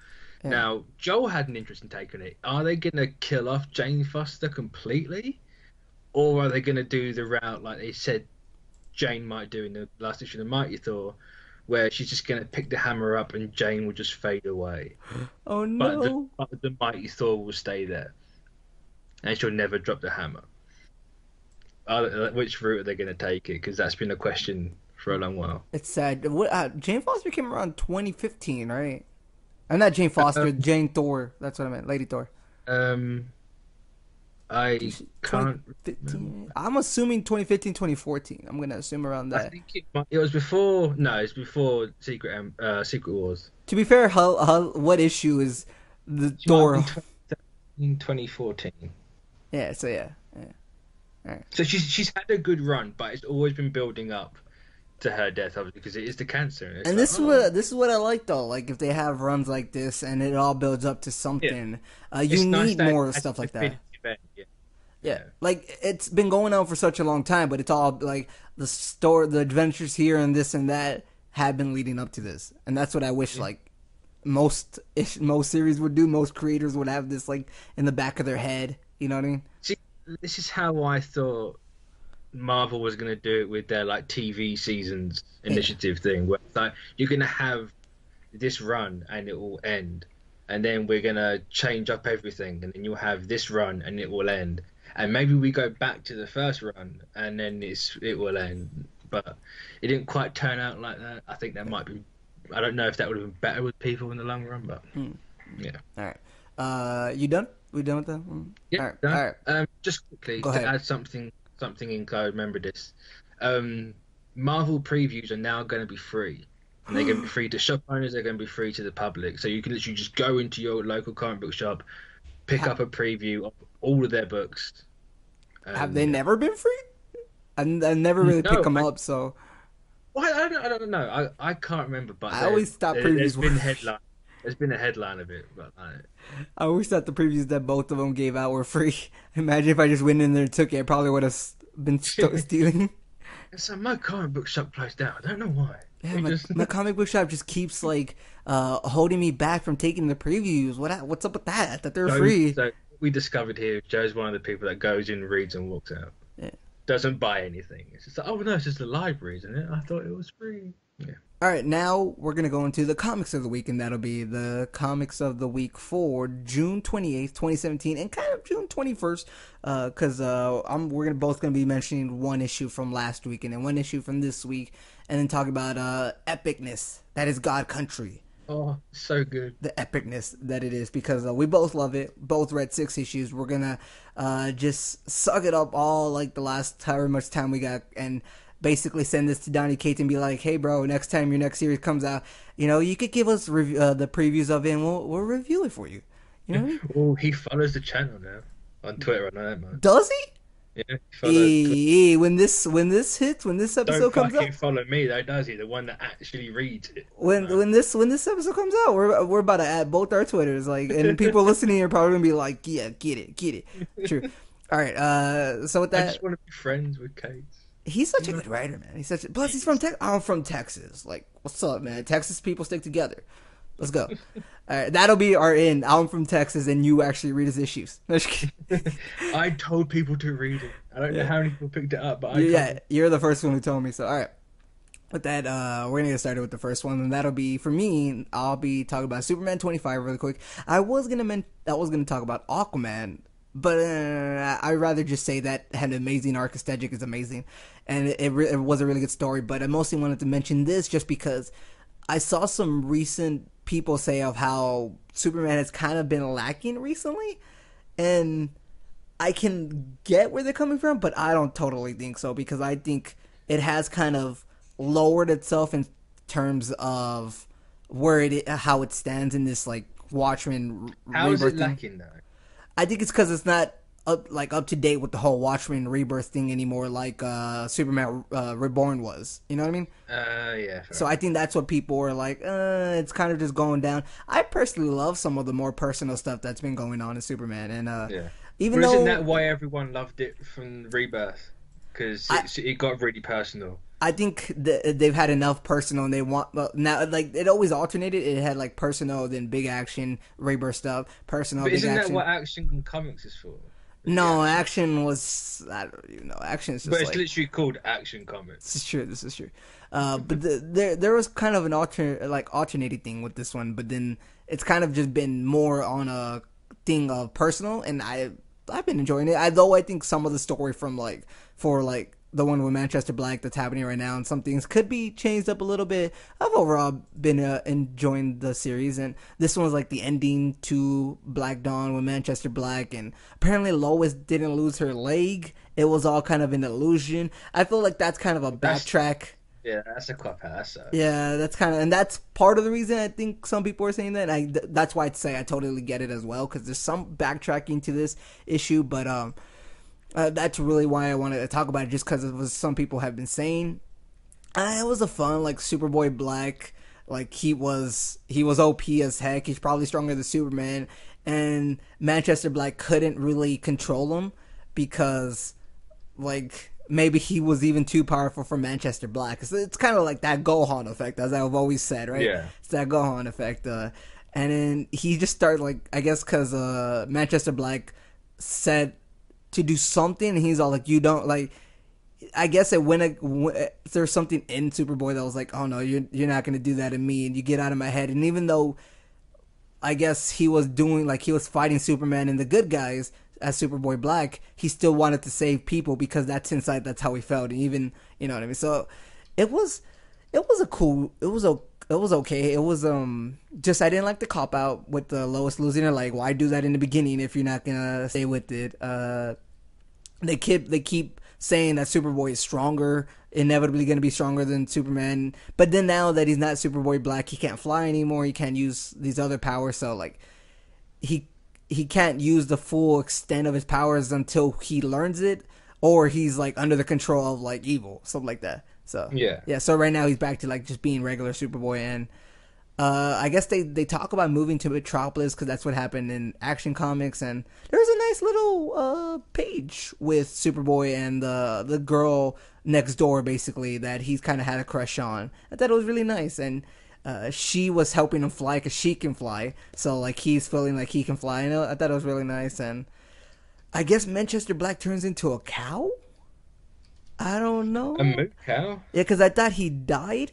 Yeah. Now, Joel had an interesting take on it. Are they going to kill off Jane Foster completely? Or are they going to do the route like they said Jane might do in the last issue of the Mighty Thor, where she's just going to pick the hammer up and Jane will just fade away? Oh, no. But the Mighty Thor will stay there. And she'll never drop the hammer. Which route are they going to take it? Because that's been a question for a long while. It's sad. Jane Foster came around 2015, right? I'm not Jane Foster, Jane Thor. That's what I meant. Lady Thor. I can't. I'm assuming 2015, 2014. I'm going to assume around that. I think it was before. No, it's before Secret Wars. To be fair, what issue is the Thor? In 2014. Yeah, so yeah. Right. So she's had a good run, but it's always been building up to her death, obviously, because it is the cancer. And this is what I like though. Like if they have runs like this and it all builds up to something, you need more stuff like that. Yeah, like it's been going on for such a long time, but it's all like the adventures here and this and that have been leading up to this, and that's what I wish like most series would do. Most creators would have this like in the back of their head. You know what I mean? See, this is how I thought Marvel was going to do it with their like TV seasons initiative thing, where it's like you're going to have this run and it will end, and then we're going to change up everything, and then you'll have this run and it will end, and maybe we go back to the first run and then it will end. but it didn't quite turn out like that. I think that might be. I don't know if that would have been better with people in the long run, but yeah. All right. You done? We done with that? Yeah. All right. Done. All right. Just quickly Go to ahead. add something in code. Remember this. Marvel previews are now going to be free. And they're going to be free to shop owners. They're going to be free to the public. So you can literally just go into your local comic book shop, pick up a preview of all of their books. Have they never been free? I never really pick them up, so. Well, I don't know. I can't remember, but I always thought previews were. There's been a headline of it, but I always thought the previews that both of them gave out were free. Imagine if I just went in there and took it, I probably would have been stealing. So my comic book shop closed down. I don't know why. Yeah, my comic book shop just keeps like holding me back from taking the previews. What's up with that? I thought they were free. So we discovered here, Joe's one of the people that goes in, reads, and walks out. Yeah. Doesn't buy anything. It's just like, oh no, it's just the library, isn't it? I thought it was free. Yeah. All right, now we're going to go into the comics of the week, and that'll be the comics of the week for June 28th, 2017, and kind of June 21st, because we're both going to be mentioning one issue from last week and then one issue from this week, and then talk about epicness, that is God Country. Oh, so good. The epicness that it is, because we both love it, both read 6 issues. We're going to just suck it up all, like, the last however much time we got, and basically send this to Donnie Cates and be like, hey bro, next time your next series comes out, you could give us the previews of it and we'll review it for you. You know what I mean? Oh, he follows the channel now on Twitter. I know that, man. Does he? Yeah, when this episode comes out, don't follow me though, does he? The one that actually reads it. When this episode comes out, we're about to add both our Twitters, like, and people listening are probably gonna be like, yeah, get it. True. All right. So with that, I just want to be friends with Cates. He's such a good writer, man. Plus he's from Texas. I'm from Texas. Like, what's up, man? Texas people stick together. Let's go. All right, that'll be our end. I'm from Texas, and you actually read his issues. I told people to read it. I don't know how many people picked it up, but you're the first one who told me. So, all right. With that, we're gonna get started with the first one, and that'll be for me. I'll be talking about Superman 25 really quick. I was gonna talk about Aquaman. But I'd rather just say that had an amazing arc. Aesthetic is amazing. And it was a really good story. But I mostly wanted to mention this just because I saw some recent people say of how Superman has kind of been lacking recently. And I can get where they're coming from, but I don't totally think so. Because I think it has kind of lowered itself in terms of how it stands in this, like, Watchmen. How is it lacking, though? I think it's because it's not up to date with the whole Watchmen rebirth thing anymore, like Superman Reborn was. You know what I mean? Yeah. So I think that's what people were like. It's kind of just going down. I personally love some of the more personal stuff that's been going on in Superman, and even though isn't that why everyone loved it from Rebirth? Because it got really personal. I think they've had enough personal, and they want now. Like, it always alternated. It had like personal, then big action, Rebirth stuff, personal. But big isn't action. That what Action in comics is for? No, Action was, I don't even know. Action is just but it's literally called Action Comics. This is true. But there was kind of an alternating thing with this one, but then it's kind of just been more on a thing of personal, and I've been enjoying it. Though I think some of the story from for the one with Manchester Black that's happening right now, and some things could be changed up a little bit. I've overall been enjoying the series, and this one was like the ending to Black Dawn with Manchester Black, and apparently Lois didn't lose her leg. It was all kind of an illusion. I feel like that's kind of a backtrack. Yeah, that's a quite pass. Yeah, that's kind of, and that's part of the reason I think some people are saying that. That's why I'd say I totally get it as well, because there's some backtracking to this issue, but that's really why I wanted to talk about it, just because it was some people have been saying. It was a fun, like, Superboy Black, like, he was OP as heck. He's probably stronger than Superman, and Manchester Black couldn't really control him because, like, maybe he was even too powerful for Manchester Black. It's kind of like that Gohan effect, as I've always said, right? Yeah. It's that Gohan effect. And then he just started, like, I guess because Manchester Black said to do something, and he's all like, you don't, like, I guess there's something in Superboy that was like, oh no, you're not gonna do that to me, and you get out of my head. And even though I guess he was fighting Superman and the good guys, as Superboy Black, he still wanted to save people because that's inside. That's how he felt. And even, you know what I mean. So it was a cool. It was okay. It was just I didn't like the cop out with the Lois losing it. Like, why do that in the beginning if you're not gonna stay with it? They keep saying that Superboy is stronger, inevitably going to be stronger than Superman. But then now that he's not Superboy Black, he can't fly anymore. He can't use these other powers. So like, he can't use the full extent of his powers until he learns it, or he's like under the control of like evil, something like that. So yeah. So right now he's back to like just being regular Superboy, and I guess they talk about moving to Metropolis because that's what happened in Action Comics, and there's a nice little page with Superboy and the girl next door, basically, that he's kind of had a crush on. I thought it was really nice, and she was helping him fly because she can fly, so like he's feeling like he can fly. I thought it was really nice, and I guess Manchester Black turns into a cow. I don't know. A moot cow? Yeah, because I thought he died.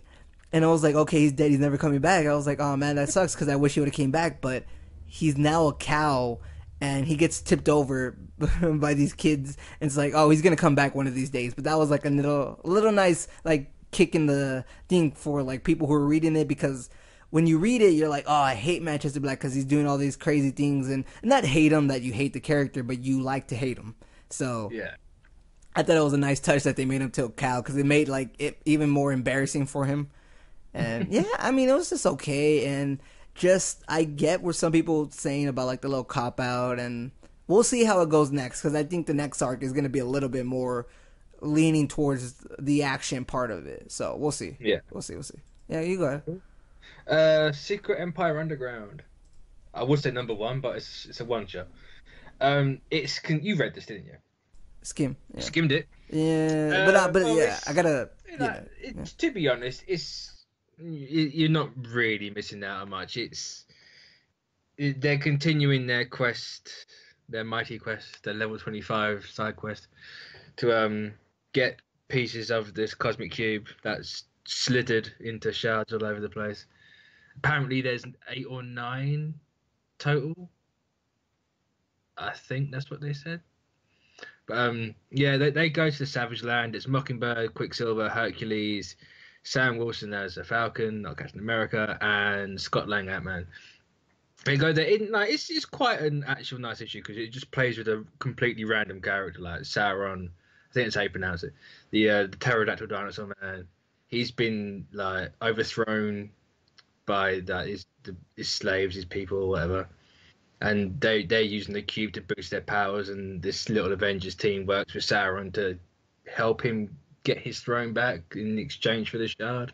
And I was like, okay, he's dead. He's never coming back. I was like, oh, man, that sucks because I wish he would have came back. But he's now a cow, and he gets tipped over by these kids. And it's like, oh, he's going to come back one of these days. But that was like a little nice, like, kick in the thing for, like, people who are reading it. Because when you read it, you're like, oh, I hate Manchester Black because he's doing all these crazy things. And not hate him that you hate the character, but you like to hate him. So yeah. I thought it was a nice touch that they made him to a cow because it made, like, it even more embarrassing for him. And yeah, I mean, it was just okay. And just, I get what some people saying about like the little cop out, and we'll see how it goes next. Cause I think the next arc is going to be a little bit more leaning towards the action part of it. So we'll see. Yeah. We'll see. Yeah, you go ahead. Secret Empire Underground. I would say number one, but it's a one shot. You read this, didn't you? Skim. Yeah. Skimmed it. Yeah. But yeah, I gotta, to be honest, you're not really missing out on much. They're continuing their quest, their mighty quest, their level 25 side quest to get pieces of this cosmic cube that's slithered into shards all over the place. Apparently there's 8 or 9 total. I think that's what they said. But yeah, they go to the Savage Land. It's Mockingbird, Quicksilver, Hercules, Sam Wilson as a Falcon, not Captain America, and Scott Lang Ant-Man. They go there. It's quite an actual nice issue because it just plays with a completely random character like Sauron. I think that's how you pronounce it. The pterodactyl dinosaur man. He's been like overthrown by his slaves, his people, or whatever. And they're using the cube to boost their powers, and this little Avengers team works with Sauron to help him get his throne back in exchange for the shard.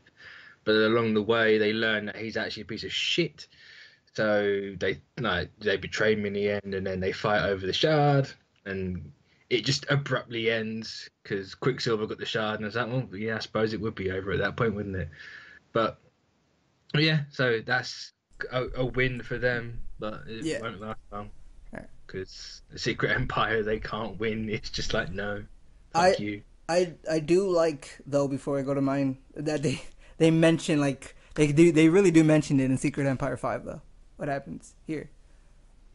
But along the way, they learn that he's actually a piece of shit. So they betray him in the end, and then they fight over the shard, and it just abruptly ends because Quicksilver got the shard, and I was like, well, yeah, I suppose it would be over at that point, wouldn't it? But yeah, so that's a win for them, but it won't last long because the Secret Empire, they can't win. It's just like, no, fuck you. I do like, though, before I go to mine, that they mention, like, they really do mention it in Secret Empire 5, though. What happens here?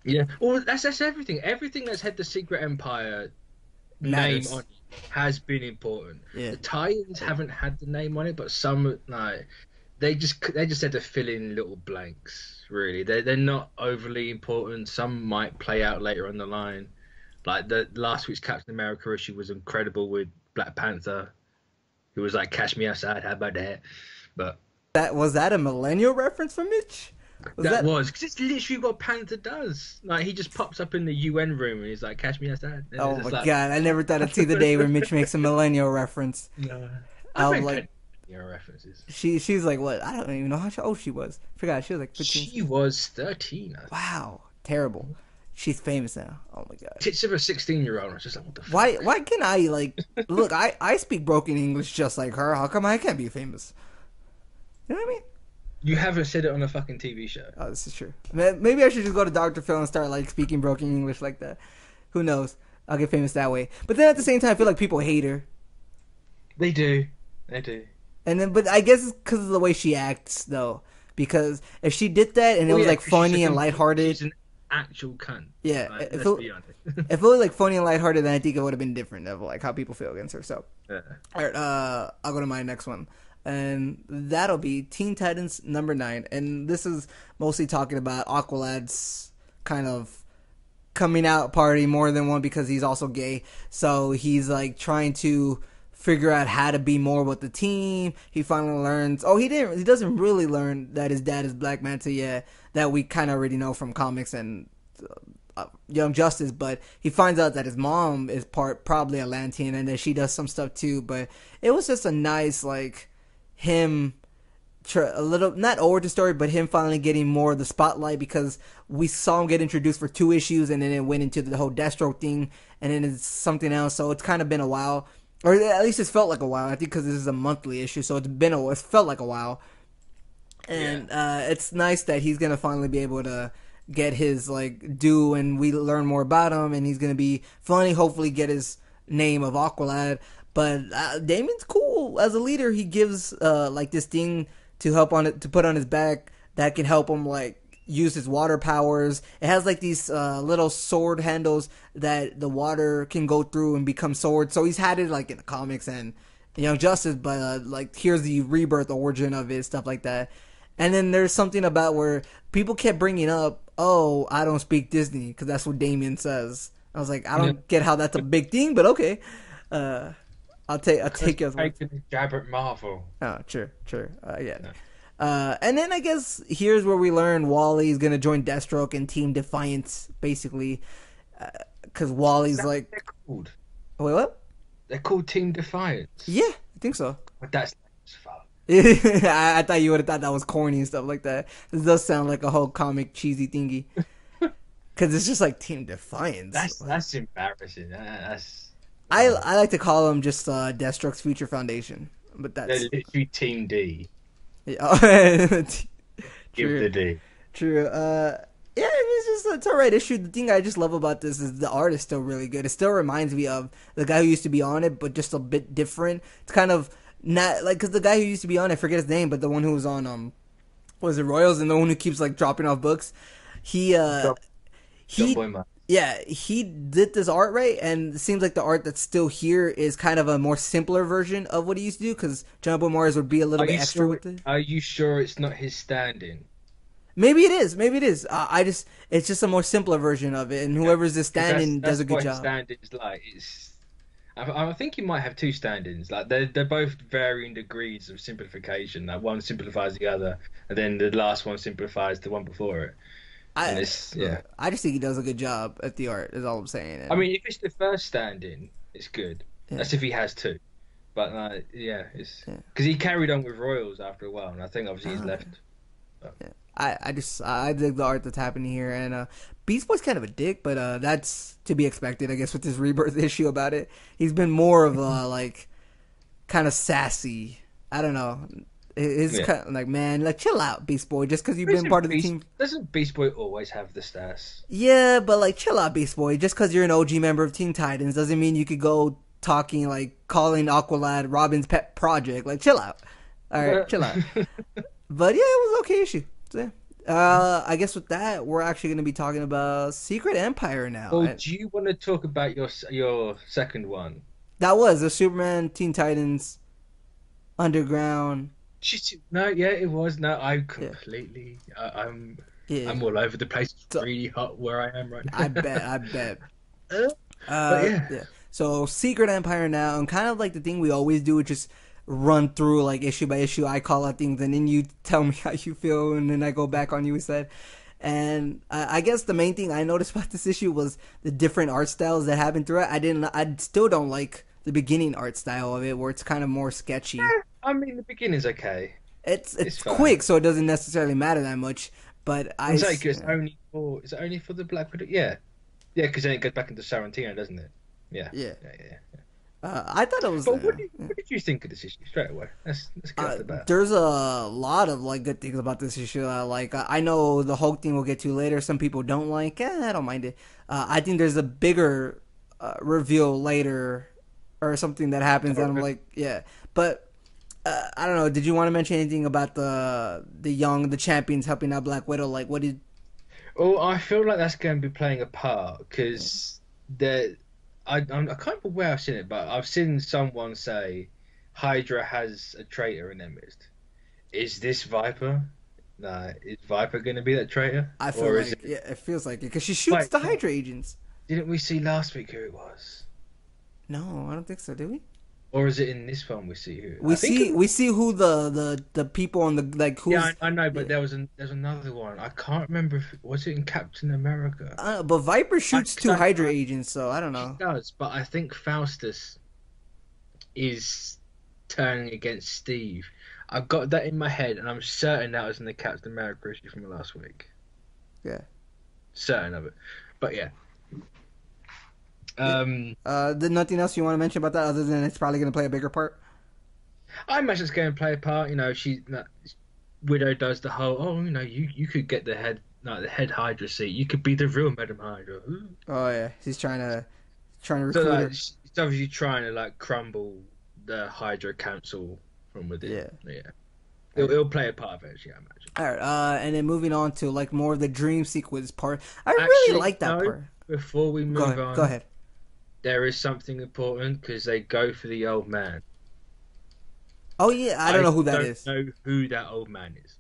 Yeah, well, that's everything. Everything that's had the Secret Empire name on it has been important. Yeah. The tie-ins haven't had the name on it, but some, like, they just had to fill in little blanks, really. They're not overly important. Some might play out later on the line. Like, the last week's Captain America issue was incredible with Black Panther, who was like, "Cash me outside, how about that?" But was that a millennial reference from Mitch? Was because it's literally what Panther does. Like, he just pops up in the UN room and he's like, "Cash me outside." And oh my god! I never thought I'd see the day where Mitch makes a millennial reference. No, I was like, references. She's like, what? I don't even know how old she was. Forgot she was like 15. She was 13. Wow, terrible. She's famous now. Oh my god. Tits of a 16-year-old. I was just like, what the fuck? Why can I, like, look, I speak broken English just like her. How come I can't be famous? You know what I mean? You haven't said it on a fucking TV show. Oh, this is true. Maybe I should just go to Dr. Phil and start, like, speaking broken English like that. Who knows? I'll get famous that way. But then at the same time, I feel like people hate her. They do. And then, but I guess it's because of the way she acts, though. Because if she did that and it was, like, funny and lighthearted... actual cunt. Yeah, Like, let's be honest. if it was like funny and lighthearted, then I think it would have been different of like how people feel against her. So, Yeah. all right, I'll go to my next one, and that'll be Teen Titans #9, and this is mostly talking about Aqualad's kind of coming out party more than one because he's also gay. So he's like trying to figure out how to be more with the team. He finally learns. Oh, he doesn't really learn that his dad is Black Manta yet. That we kind of already know from comics and Young Justice. But he finds out that his mom is probably Atlantean and that she does some stuff too. But it was just a nice like him. A little not origin story, but him finally getting more of the spotlight because we saw him get introduced for 2 issues and then it went into the whole Deathstroke thing and then it's something else. So it's kind of been a while, or at least it's felt like a while. I think because this is a monthly issue, so it's felt like a while. And it's nice that he's gonna finally be able to get his like due, and we learn more about him, and he's gonna be finally hopefully get his name of Aqualad. But Damon's cool as a leader. He gives like this thing to put on his back that can help him like use his water powers. It has like these little sword handles that the water can go through and become swords. So he's had it like in the comics and Young Justice, but like here's the rebirth origin of it, stuff like that. And then there's something about where people kept bringing up, "Oh, I don't speak Disney," because that's what Damien says. I was like, I don't get how that's a big thing, but okay. I'll take your jab at Marvel. Oh, sure. Yeah. And then I guess here's where we learn Wally's gonna join Deathstroke and Team Defiance, basically, because Wally's like. They're called? Wait, what? They're called Team Defiance. Yeah, I think so. But that's fun. I thought you would have thought that was corny and stuff like that. This does sound like a whole comic cheesy thingy. Because it's just like Team Defiance. That's embarrassing. I like to call them just Deathstroke's Future Foundation, but that's they're literally Team D. Yeah. Give the D. True. Yeah, it's alright issue. The thing I just love about this is the art is still really good. It still reminds me of the guy who used to be on it, but just a bit different. It's kind of not like because the guy who used to be on it, I forget his name, but the one who was on was it Royals and the one who keeps like dropping off books. He did this art right, and it seems like the art that's still here is kind of a more simpler version of what he used to do, because John Boy Morris would be a little bit extra with it. Are you sure it's not his stand-in? Maybe it is. It's just a more simpler version of it, and whoever's the stand-in does a good job. Stand-in's like I think you might have 2 stand-ins. Like they're both varying degrees of simplification. Like one simplifies the other, and then the last one simplifies the one before it. I just think he does a good job at the art. Is all I'm saying. And, I mean, if it's the first stand-in, it's good. Yeah. That's if he has 2. But it's because he carried on with Royals after a while, and I think obviously he's left. So. Yeah. I dig the art that's happening here, and Beast Boy's kind of a dick, but that's to be expected, I guess, with this Rebirth issue about it. He's been more of a like kind of sassy. I don't know. It's kind of like, man, like chill out, Beast Boy. Just because you've been part of the team. Doesn't Beast Boy always have the sass? Yeah, but like chill out, Beast Boy. Just because you're an OG member of Teen Titans doesn't mean you could go talking like calling Aqualad Robin's pet project. Like chill out. All right, chill out. But yeah, it was an okay issue. So, I guess with that, we're actually going to be talking about Secret Empire now. Well, do you want to talk about your second one? That was the Superman Teen Titans Underground. No, yeah, it was. No, I completely. Yeah. I'm all over the place. It's really hot where I am right now. I bet. Yeah. So Secret Empire now, and kind of like the thing we always do, is just run through like issue by issue. I call out things, and then you tell me how you feel, and then I go back on you instead. And I guess the main thing I noticed about this issue was the different art styles that happened through it. I still don't like the beginning art style of it, where it's kind of more sketchy. I mean, the beginning's okay. It's quick, so it doesn't necessarily matter that much. But it's only for the Black Widow. Yeah, because then it goes back into Sorrentino, doesn't it? Yeah. I thought it was. But what did you think of this issue straight away? Let's get off the bat. There's a lot of like good things about this issue. I know the Hulk thing we'll get to later. Some people don't like. I don't mind it. I think there's a bigger reveal later, or something that happens. And I'm like, yeah, but. I don't know. Did you want to mention anything about the champions helping out Black Widow? Like, what did? Well, I feel like that's going to be playing a part because I can't remember where I've seen it, but I've seen someone say Hydra has a traitor in their midst. Is this Viper? Nah, is Viper going to be that traitor, I feel or is like, it? yeah, it feels like it because she shoots Wait, the Hydra agents. didn't we see last week who it was? No, I don't think so. Did we? Or is it in this one we see who? We I think see it. we see who the people on the like Yeah, who's I know, but yeah. there's another one. I can't remember if was it in Captain America. But Viper I, shoots 'cause two Hydra I- agents, so I don't she know. does, but I think Faustus is turning against Steve. I've got that in my head, and I'm certain that was in the Captain America issue from last week. Yeah. Certain of it, but yeah. Yeah. Did nothing else you want to mention about that other than it's probably going to play a bigger part? I imagine it's going to play a part. You know, Widow does the whole. Oh, you know, you could get the head Hydra seat. You could be the real Madam Hydra. Ooh. Oh yeah, he's trying to So recruit like, her. she's obviously trying to like crumble the Hydra Council from within. Yeah. Yeah. It'll play a part eventually, I imagine. All right, and then moving on to like more of the dream sequence part. I really like that part. Before we move on, Go ahead. there is something important because they go for the old man. Oh yeah, I don't know who that is. Don't know who that old man is.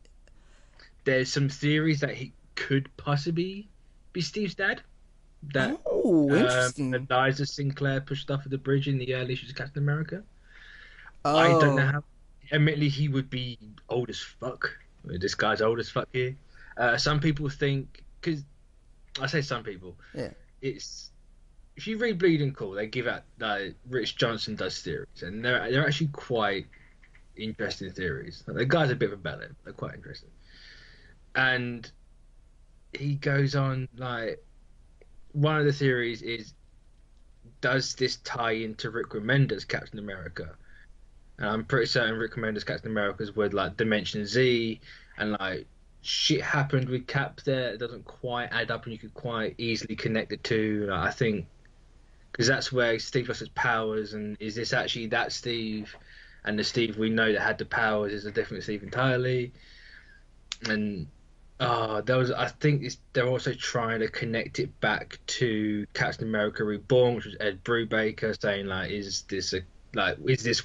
There's some theories that he could possibly be Steve's dad. That Interesting. Eliza Sinclair pushed off of the bridge in the early issues of Captain America. Oh. I don't know how. Admittedly, he would be old as fuck. This guy's old as fuck here. Some people think, because I say some people, yeah. It's if you read Bleeding Cool, they give out Rich Johnson does theories, and they're actually quite interesting theories. The guy's a bit of a bellend. They're quite interesting, and he goes on like one of the theories is, does this tie into Rick Remender's Captain America? And I'm pretty certain Rick Remender's Captain America's with like Dimension Z, and like shit happened with Cap there. It doesn't quite add up, and you could quite easily connect the two. Like, I think because that's where Steve lost his powers, and is this actually that Steve? And the Steve we know that had the powers is a different Steve entirely. And I think they're also trying to connect it back to Captain America Reborn, which was Ed Brubaker saying like, is this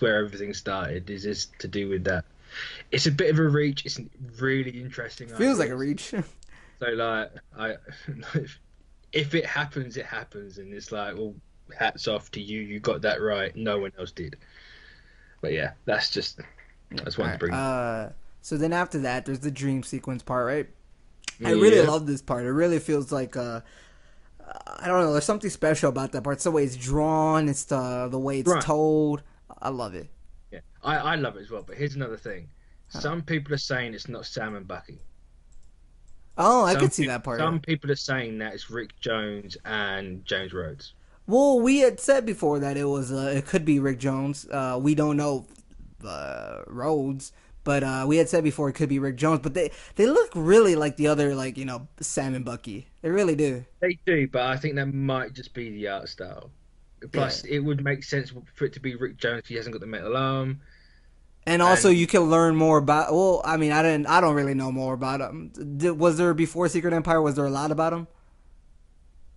where everything started? Is this to do with that? It's a bit of a reach. It's really interesting. Feels like a reach. So like, if it happens, it happens, and it's like, well, hats off to you. You got that right. No one else did. But yeah, that's one to bring. So then after that, there's the dream sequence part, right? I really love this part. It really feels like I don't know. There's something special about that part. It's the way it's drawn. It's the way it's told. I love it. Yeah, I love it as well. But here's another thing. Some people are saying it's not Sam and Bucky. Oh, I could see that part. Some people are saying that it's Rick Jones and James Rhodes. Well, we had said before that it could be Rick Jones. We don't know Rhodes, but we had said before it could be Rick Jones. But they look really like the other, like, you know, Sam and Bucky. They really do. They do, but I think that might just be the art style. Plus, it would make sense for it to be Rick Jones if he hasn't got the metal arm. And also, you can learn more about. Well, I mean, I don't really know more about him. Was there before Secret Empire? Was there a lot about him?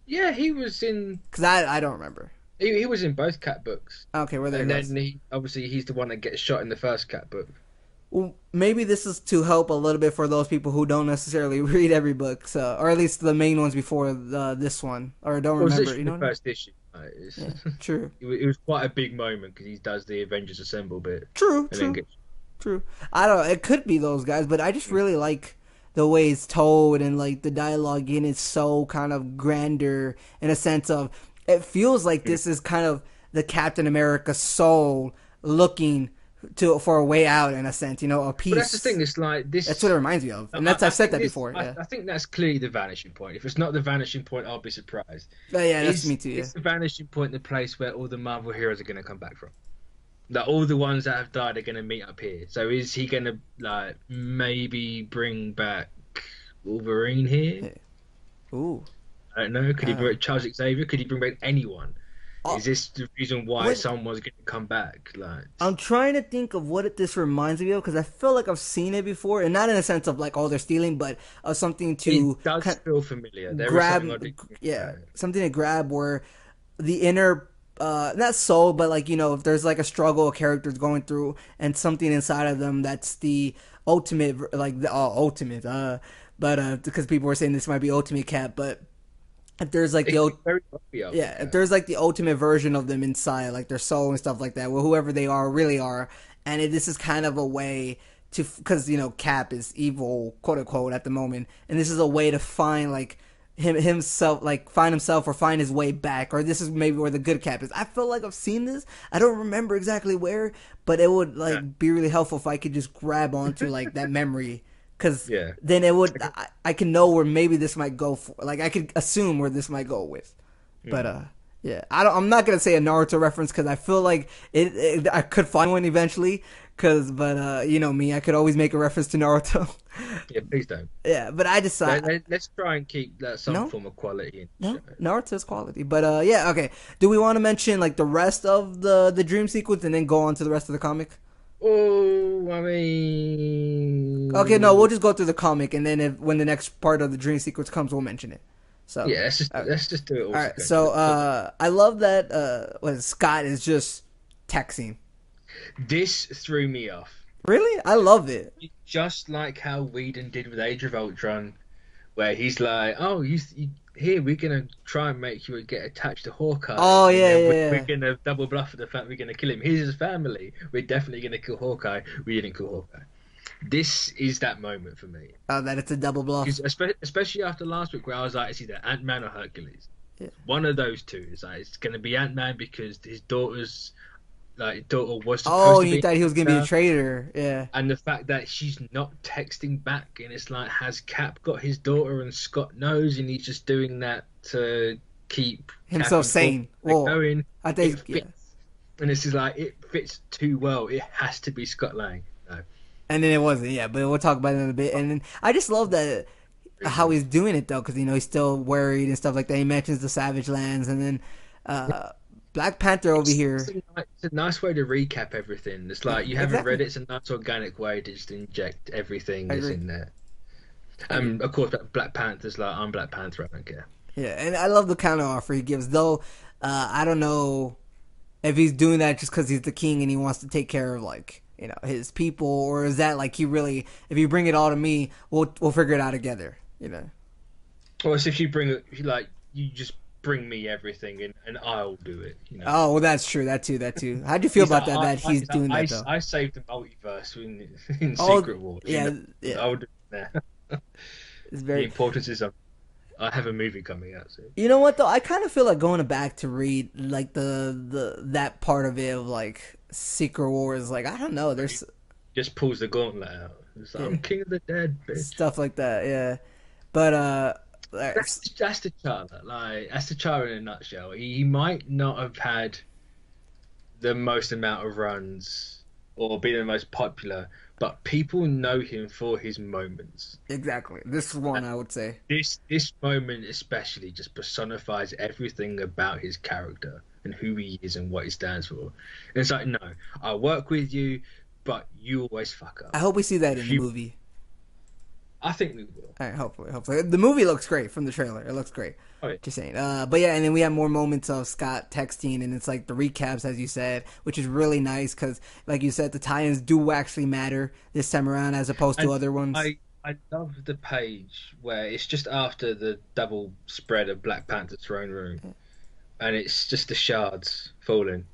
Yeah, he was in. Because I don't remember. He was in both Cat books. Okay, well, there and goes. then he's the one that gets shot in the first Cat book. Well, maybe this is to help a little bit for those people who don't necessarily read every book, so, or at least the main ones before this one, or don't remember. You know, the first issue. Yeah, true. It was quite a big moment because he does the Avengers Assemble bit. True. I don't know. It could be those guys, but I just really like the way it's told, and like the dialogue in it's so kind of grander in a sense of it feels like this is kind of the Captain America soul looking for a way out in a sense, you know, a piece. But that's the thing. It's like this. That's what it reminds me of, and I've said that before. Yeah. I think that's clearly the vanishing point. If it's not the vanishing point, I'll be surprised. Yeah, that's me too. Yeah. It's the vanishing point, the place where all the Marvel heroes are going to come back from. Like all the ones that have died are going to meet up here. So is he going to like maybe bring back Wolverine here? Ooh. I don't know. Could he bring back Charles Xavier? Could he bring back anyone? Uh, Is this the reason why what someone's going to come back? Like, I'm trying to think of what this reminds me of because I feel like I've seen it before, and not in a sense of like, oh, they're stealing, but of something it to does feel familiar. There is something grab, oddly yeah, about it. something to grab where the inner, not soul, but like if there's like a struggle a character's going through, and something inside of them that's the ultimate, like the ultimate, but because people were saying this might be Ultimate Cap, but if there's like It could be very obvious. yeah, if there's like the ultimate version of them inside, like their soul and stuff like that, well, whoever they are, really are, and this is kind of a way to, because Cap is evil, quote unquote, at the moment, and this is a way to find like himself, like find himself or find his way back, or this is maybe where the good Cap is. I feel like I've seen this. I don't remember exactly where, but it would like Yeah. be really helpful if I could just grab onto like that memory. Because Yeah. then it would, I can know where maybe this might go for. Like I could assume where this might go with, but yeah, I'm not gonna say a Naruto reference because I feel like I could find one eventually. But you know me, I could always make a reference to Naruto. Yeah, please don't. Yeah, but I just Let's try and keep that some No? form of quality in the no, show. Naruto's quality. But yeah, okay. Do we want to mention like the rest of the dream sequence and then go on to the rest of the comic? Oh, I mean, Okay, no, we'll just go through the comic and then when the next part of the dream sequence comes, we'll mention it. So yeah, let's just do it all. all right. So I love that Scott is just texting. This threw me off. Really, I love it. Just like how Whedon did with Age of Ultron, where he's like, "Oh, here we're gonna try and make you get attached to Hawkeye. Oh, And yeah, then yeah, we're yeah. gonna double bluff for the fact we're gonna kill him. Here's his family. We're definitely gonna kill Hawkeye. We didn't kill Hawkeye. This is that moment for me, That it's a double bluff. because especially after last week, where I was like, it's either Ant-Man or Hercules. Yeah. One of those two. It's gonna be Ant-Man because his daughter was supposed Oh, to you be. thought he was gonna be a traitor? Yeah. And the fact that she's not texting back, and it's like, has Cap got his daughter and Scott knows, and he's just doing that to keep Himself Cap sane. and Well, going. I think It fits. And this is like, it fits too well. It has to be Scott Lang. No. and then it wasn't. Yeah, but we'll talk about it in a bit. And then I just love that how he's doing it though, because he's still worried and stuff like that. He mentions the Savage Lands, and then Black Panther over here. It's a nice way to recap everything. It's like, you haven't Exactly. read it. It's a nice organic way to just inject everything I that's agree. in there. And of course, Black Panther's like, I'm Black Panther. I don't care. Yeah, and I love the counter offer he gives. Though I don't know if he's doing that just because he's the king and he wants to take care of like his people, or is that like he really, if you bring it all to me, we'll figure it out together. Or if you just bring me everything and I'll do it. Oh, well, that's true. That too. How'd you feel about that? That he's doing that though. I saved the multiverse in Oh, Secret Wars. yeah. I would do that. It's The very. importance is I have a movie coming out soon. You know what though? I kind of feel like going back to read like that part of it of like Secret Wars. Like I don't know. There's Just pulls the gauntlet out. It's like, I'm king of the dead, bitch. stuff like that. Yeah, but That's the T'Challa. Like, that's the T'Challa in a nutshell. He might not have had the most amount of runs or be the most popular, but people know him for his moments. exactly. This is one I would say. This moment especially just personifies everything about his character and who he is and what he stands for. And it's like, no, I'll work with you, but you always fuck up. I hope we see that in the movie. I think we will. All right, hopefully. The movie looks great from the trailer. It looks great. Oh, yeah. Just saying. But yeah, and then we have more moments of Scott texting, and it's like the recaps, as you said, which is really nice because, like you said, the tie-ins do actually matter this time around as opposed to other ones. I love the page where it's just after the double spread of Black Panther's throne room, and it's just the shards falling.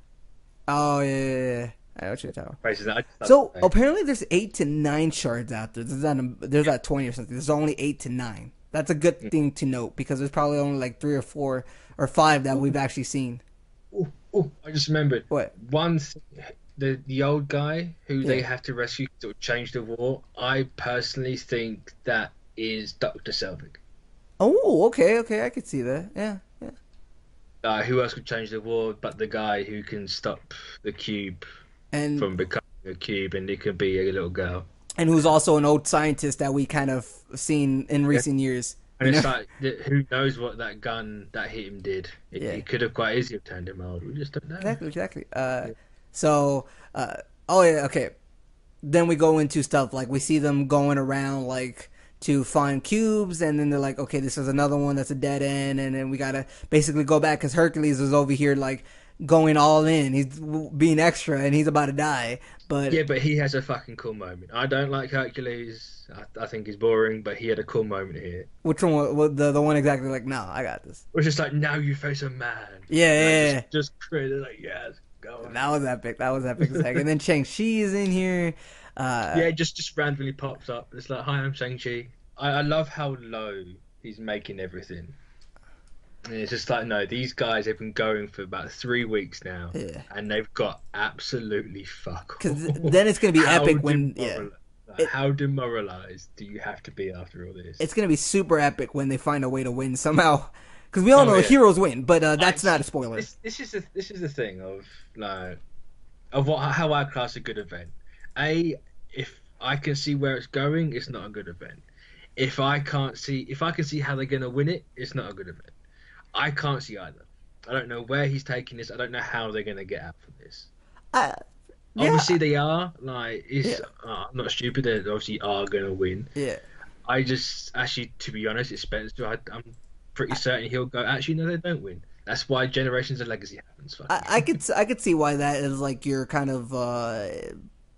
Oh yeah. I know what you're talking about. I So apparently there's 8 to 9 shards out there. There's not 20 or something. There's only 8 to 9. That's a good thing to note because there's probably only like 3 or 4 or 5 that we've actually seen. Oh, I just remembered. What? The old guy who they Yeah. have to rescue to change the war. I personally think that is Dr. Selvig. Oh, okay, I could see that. Yeah. Who else could change the war but the guy who can stop the cube And from becoming a cube, and it could be a little girl. who's also an old scientist that we kind of seen in recent years. And it's like, who knows what that gun that hit him did? It could have quite easily have turned him old. We just don't know. Exactly. So, oh yeah, okay. Then we go into stuff like we see them going around like to find cubes, and then they're like, okay, this is another one that's a dead end, and then we gotta basically go back because Hercules is over here like going all in. He's being extra, and he's about to die. But yeah, but he has a fucking cool moment. I don't like Hercules. I think he's boring, but he had a cool moment here. Which one? The one exactly like, no, I got this. It was just like, now you face a man. Yeah. Just credit, like, yes, go on. That was epic. And then Shang-Chi is in here. Yeah, just randomly pops up. It's like, hi, I'm Shang-Chi. I love how low he's making everything. And it's just like, no, these guys have been going for about 3 weeks now, and they've got absolutely fuck all. Because then it's going to be epic when... how demoralized do you have to be after all this? It's going to be super epic when they find a way to win somehow. Because we all know heroes win, but that's not a spoiler. This is the thing of like how I class a good event. If I can see where it's going, it's not a good event. If I can see how they're going to win it, it's not a good event. I can't see either. I don't know where he's taking this. I don't know how they're going to get out from this. Obviously, they are. Like, I'm not stupid. They obviously are going to win. Yeah. I just, actually, to be honest, it's Spencer. I'm pretty certain he'll go, actually, no, they don't win. That's why Generations of Legacy happens. I could see why that is like your kind of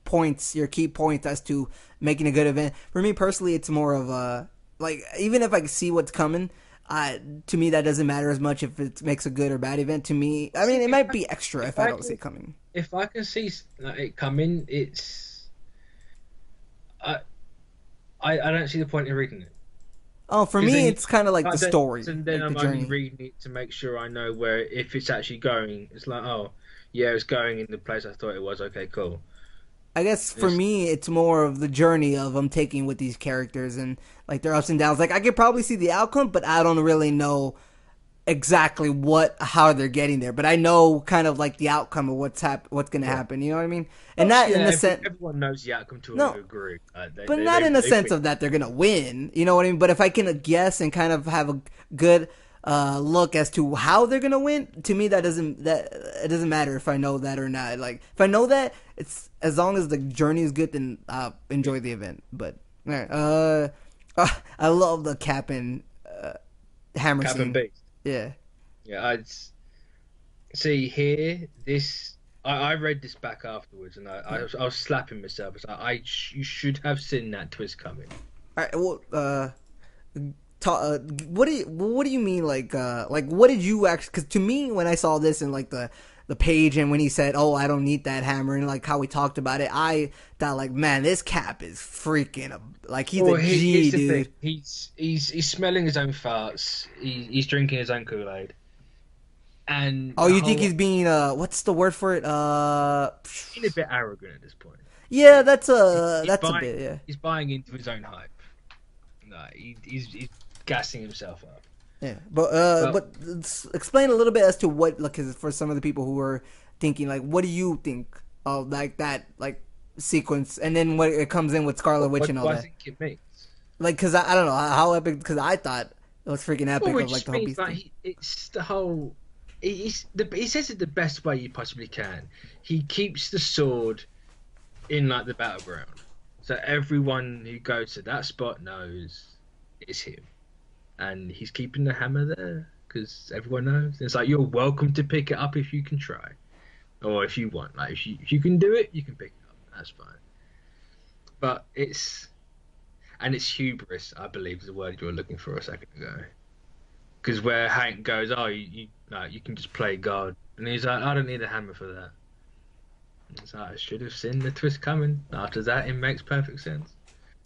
points, your key points as to making a good event. For me personally, it's more of a, like, even if I can see what's coming, to me that doesn't matter as much if it makes a good or bad event. To me, I mean, it might be extra if I don't see it coming. If I can see it coming, it's I don't see the point in reading it. Oh, for me, it's kind of like the story. And then like I'm the journey. only reading it to make sure I know where, if it's actually going. It's like, oh, yeah, it's going in the place I thought it was. Okay, cool. I guess for me, it's more of the journey of I'm taking with these characters and like their ups and downs. Like I could probably see the outcome, but I don't really know exactly how they're getting there. But I know kind of like the outcome of what's going to happen. You know what I mean? And not in the sense everyone knows the outcome to a degree, but not in the sense of that they're going to win. You know what I mean? But if I can guess and kind of have a good look as to how they're gonna win, to me it doesn't matter if I know that or not. Like if I know that, it's as long as the journey is good, then I'll enjoy the event. But I love the Cap and Hammer Cap scene. and Beast. Yeah. I'd see here. I read this back afterwards, and I was slapping myself. It's like you should have seen that twist coming. All right. Well, what do you mean? Like what did you actually? Because to me, when I saw this in like the page, and when he said, "Oh, I don't need that hammer," and like how we talked about it, I thought like, man, this Cap is freaking like he's a G, dude. He's smelling his own farts. He's drinking his own Kool-Aid. And you think he's being what's the word for it? Being a bit arrogant at this point. Yeah, that's a bit. Yeah, he's buying into his own hype. No, he's gassing himself up. Yeah, but explain a little bit as to what, like, for some of the people who are thinking, like, what do you think of like that, like, sequence, and then what it comes in with Scarlet Witch and all that. What do I think it means? Like, because I don't know how epic. Because I thought it was freaking epic. Well, of like the whole beast. Like, it's the whole. He says it the best way you possibly can. He keeps the sword in like the battleground, so everyone who goes to that spot knows it's him, and he's keeping the hammer there because everyone knows. It's like, you're welcome to pick it up if you can try, or if you want. Like if you can do it, you can pick it up. That's fine. But it's hubris, I believe, is the word you were looking for a second ago. Because where Hank goes, oh, you can just play God, and he's like, I don't need a hammer for that. It's like, I should have seen the twist coming. After that, it makes perfect sense.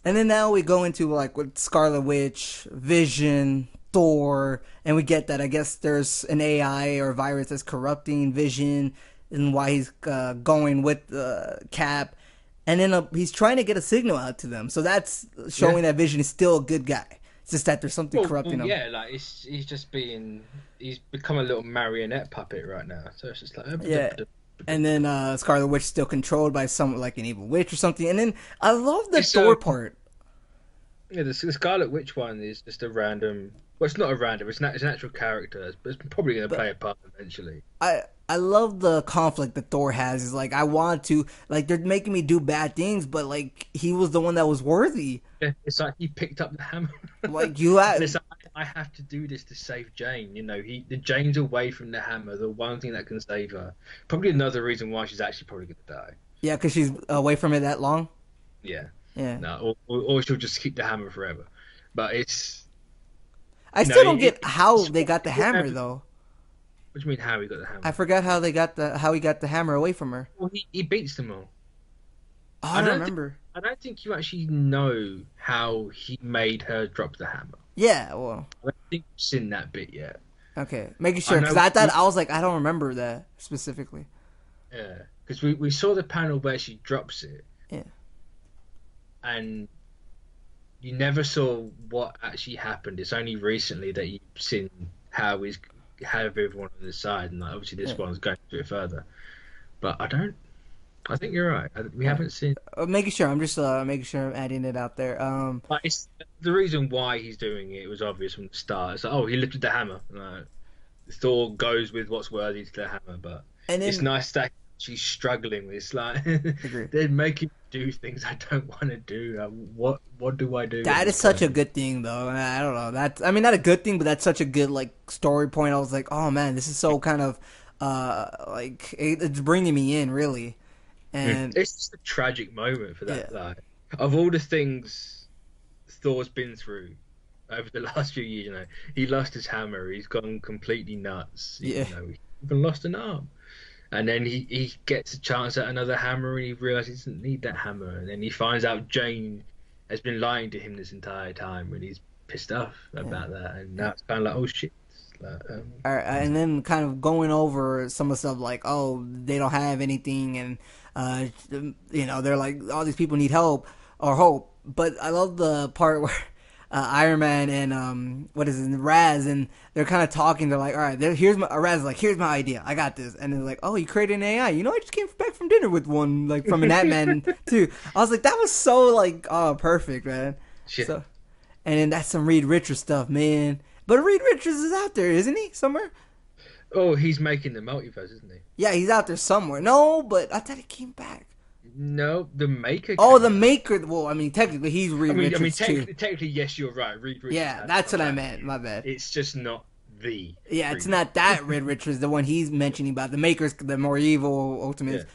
And then now we go into like with Scarlet Witch, Vision, Thor, and we get that I guess there's an AI or a virus that's corrupting Vision, and why he's going with Cap, and then he's trying to get a signal out to them. So that's showing that Vision is still a good guy. It's just that there's something corrupting him. Yeah, like he's become a little marionette puppet right now. So it's just like And then Scarlet Witch still controlled by some like an evil witch or something. And then I love the Thor part. Yeah, the Scarlet Witch one is just a random. Well, it's not a random. It's an actual character, but it's probably going to But play a part eventually. I love the conflict that Thor has. Is like I want to like they're making me do bad things, but like he was the one that was worthy. Yeah, it's like he picked up the hammer, Like you and had it's like I have to do this to save Jane. You know, the Jane's away from the hammer, the one thing that can save her. Probably another reason why she's actually probably going to die. yeah, because she's away from it that long. Yeah, Yeah, no, or she'll just keep the hammer forever. But it's I you know, still don't get how it's they got the hammer whatever. though. What do you mean how he got the I hammer? forgot how they got the how he got the hammer away from her. Well, he beats them all. Oh, I I don't don't think remember. I don't think you actually know how he made her drop the hammer. Yeah, well, I don't think you've seen that bit yet. okay, making I sure because know, I thought I was like I don't remember that specifically. yeah, because we saw the panel where she drops it, Yeah, and you never saw what actually happened. It's only recently that you've seen how he's have everyone on his side, and like, obviously this yeah. one's going to it further. But I don't. I think you're right. We haven't seen. Making sure. I'm just making sure I'm adding it out there. Like, it's the reason why he's doing it was obvious from the start. It's like, oh, he lifted the hammer. Like, Thor goes with what's worthy to the hammer, but and it's then nice that she's struggling. It's like agree. they're making me do things I don't want to do. What do I do? That is such a good thing, though. I don't know. That's I mean, not a good thing, but that's such a good like story point. I was like, oh man, this is so kind of like it's bringing me in really, and It's just a tragic moment for that. yeah, Like, of all the things Thor's been through over the last few years, you know, he lost his hammer. He's gone completely nuts. yeah, You know, he even lost an arm. And then he gets a chance at another hammer and he realizes he doesn't need that hammer. And then he finds out Jane has been lying to him this entire time and he's pissed off about that. And now it's kind of like, oh shit. Like, all right, and then kind of going over some of the stuff like, oh, they don't have anything, and you know, they're like, all these people need help or hope. But I love the part where Iron Man and what is it, Raz, and they're kind of talking. They're like, all right, here's my Raz is like, here's my idea, I got this, and they're like, oh, you created an AI. You know, I just came back from dinner with one, like from an Ant-Man too. I was like, that was so like, oh, perfect, man. shit. So, and then that's some Reed Richards stuff, man. But Reed Richards is out there, isn't he? Somewhere? Oh, he's making the multiverse, isn't he? Yeah, he's out there somewhere. No, but I thought he came back. No, the Maker. Oh, Came the out. Maker. Well, I mean, technically, he's Reed Richards too. Technically, yes, you're right. Reed Richards Yeah, has that's come what I back. meant. My bad. It's just not the. Yeah, Reed it's not that Reed Richards, the one he's mentioning about. The Maker's the more evil Ultimates,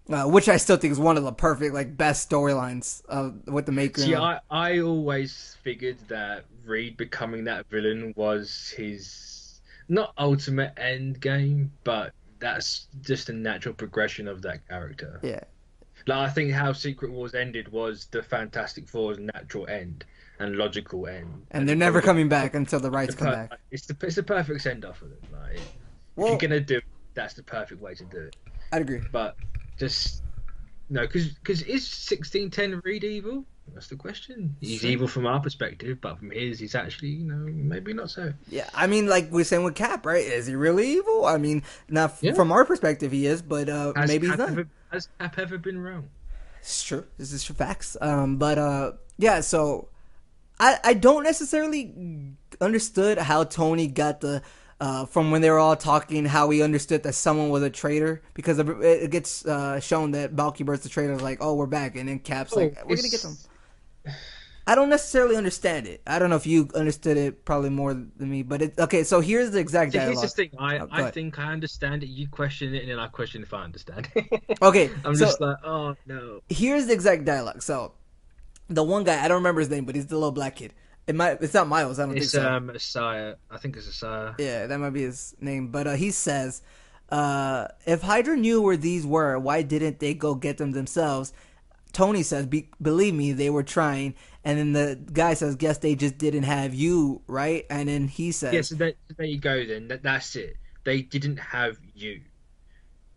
Yeah. which I still think is one of the perfect, like, best storylines with the Maker. See, I always figured that Reed becoming that villain was his not ultimate end game, but that's just a natural progression of that character. Yeah. Like I think how Secret Wars ended was the Fantastic Four's natural end and logical end, And they're never coming back until the rights come back. It's the perfect send off for them. Like, if Well, you're gonna do it, that's the perfect way to do it. I'd agree. But just no, because is 1610 Reed evil? That's the question. He's evil from our perspective, but from his, he's actually, you know, maybe not so. Yeah, I mean, like we're saying with Cap, right? Is he really evil? I mean, not Yeah. from our perspective, he is, but maybe he's not. Has Cap ever been wrong? It's true. This is facts. But yeah. So I don't necessarily understood how Tony got the from when they were all talking, how he understood that someone was a traitor, because it gets shown that Balky Bird's the traitor. Is like, oh, we're back, and then Cap's like, we're gonna get them. I don't necessarily understand it. I don't know if you understood it probably more than me, but okay. So here's the exact See, dialogue. here's the thing. I ahead. think I understand it. You question it, and then I question if I understand it. Okay, I'm so just like, oh no. here's the exact dialogue. So the one guy, I don't remember his name, but he's the little black kid. It's not Miles. I don't think It's so. Messiah. I think it's Messiah. Yeah, that might be his name. But he says, if Hydra knew where these were, why didn't they go get them themselves? Tony says, believe me, they were trying. And then the guy says, guess they just didn't have you, right? And then he says, Yeah, so there you go then. That's it. They didn't have you.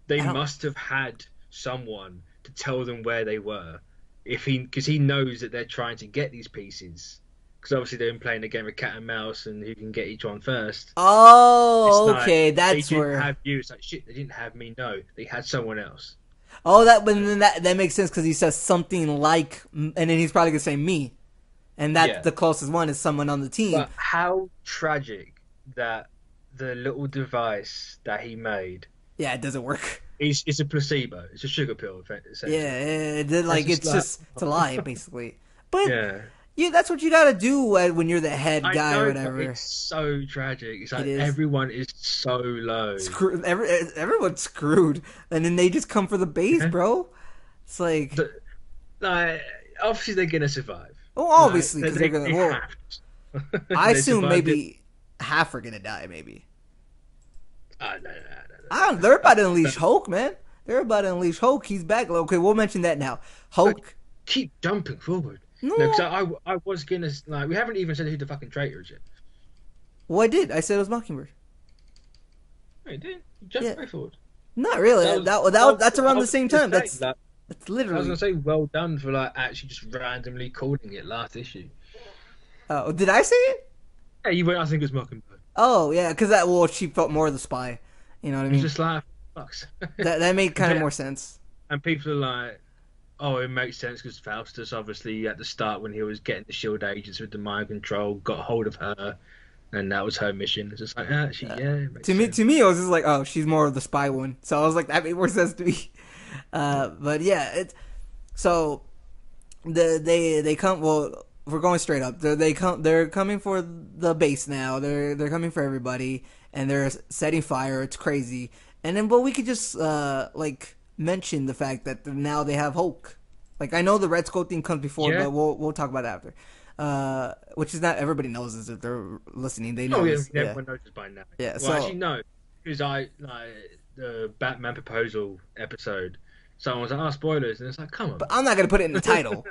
They I don't- must have had someone to tell them where they were. Because he knows that they're trying to get these pieces. Because obviously they've been playing a game of cat and mouse and who can get each one first. oh, It's like, okay, they that's didn't where. have you. It's like, shit, they didn't have me. No, they had someone else. Oh, but then that makes sense because he says something like, and then he's probably gonna say me, and that the closest one is someone on the team. But how tragic that the little device that he made. Yeah, it doesn't work. It's a placebo. It's a sugar pill, essentially. Yeah, it's a lie, basically. But that's what you gotta do when you're the head guy or whatever. It's so tragic. It's like everyone is so low. Everyone's screwed, and then they just come for the base, bro. It's like obviously they're gonna survive. Well, obviously, because they're gonna. Well, I assume maybe half are gonna die. Maybe. No. They're about to unleash Hulk, man. They're about to unleash Hulk. He's back. Okay, we'll mention that now. Hulk. Keep jumping forward. No, because I was gonna we haven't even said who the fucking traitor is yet. Well, I did. I said it was Mockingbird. No, you didn't. You jumped way forward. Not really. That's around the same time. That's literally. I was gonna say well done for actually just randomly calling it last issue. Oh, did I say it? Yeah, you went. I think it was Mockingbird. Oh yeah, because she felt more of the spy. You know what I mean? It's just fucks. that made kind of more sense. And people are like, oh, it makes sense because Faustus, obviously, at the start when he was getting the S.H.I.E.L.D. agents with the mind control, got hold of her, and that was her mission. It's just like, actually, it makes sense. To me, it was just like, oh, she's more of the spy one. So I was like, that made more sense to me. But yeah, so they come. Well, we're going straight up. They're coming for the base now. They're coming for everybody, and they're setting fire. It's crazy. And then, but we could just mention the fact that now they have Hulk. Like, I know the Red Skull thing comes before, but we'll talk about it after. Which is not everybody knows this if they're listening. They know. Everyone knows this by now. Yeah. Well, actually, no, because the Batman proposal episode, someone was like, "Oh, spoilers," and it's like, "Come on." But I'm not gonna put it in the title.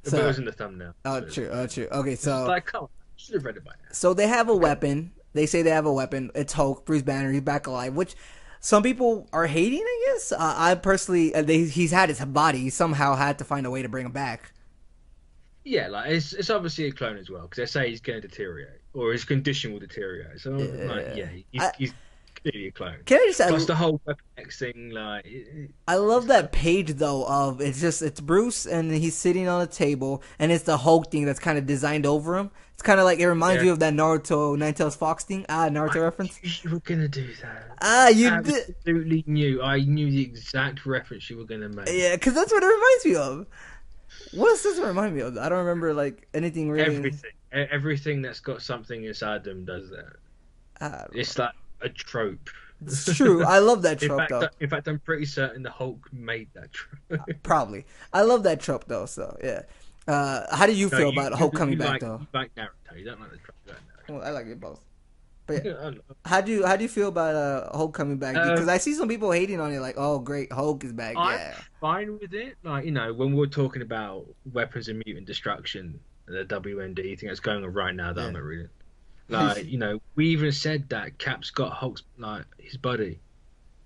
But it was in the thumbnail. Oh, so. True. Okay, so like, come on, should have read it by now. So they have a weapon. They say they have a weapon. It's Hulk, Bruce Banner. He's back alive, which some people are hating, I guess. I personally, he's had his body. He somehow had to find a way to bring him back. Yeah, it's obviously a clone as well, because they say he's going to deteriorate, or his condition will deteriorate. So, he's clearly a clone. Can I just plus the whole Weapon X thing, I love that page though of it's Bruce and he's sitting on a table and it's the Hulk thing that's kind of designed over him. It's kind of like it reminds you of that Naruto Ninetales Fox thing. Naruto reference. You were gonna do that. You absolutely knew. I knew the exact reference you were gonna make. Yeah, because that's what it reminds me of. What else does it remind me of? I don't remember anything really. Everything that's got something inside them does that. It's like a trope. It's true. I love that trope, though. In fact, I'm pretty certain the Hulk made that trope. Probably. I love that trope, though. So yeah. How do you feel about Hulk coming back, though? You like Naruto. You don't like the trope. Well, I like it both. But yeah. how do you feel about Hulk coming back? Because I see some people hating on it, like, "Oh, great, Hulk is back." I'm fine with it. When we're talking about weapons of mutant destruction, the WMD thing that's going on right now that I'm not reading. We even said that Cap's got Hulk's his body.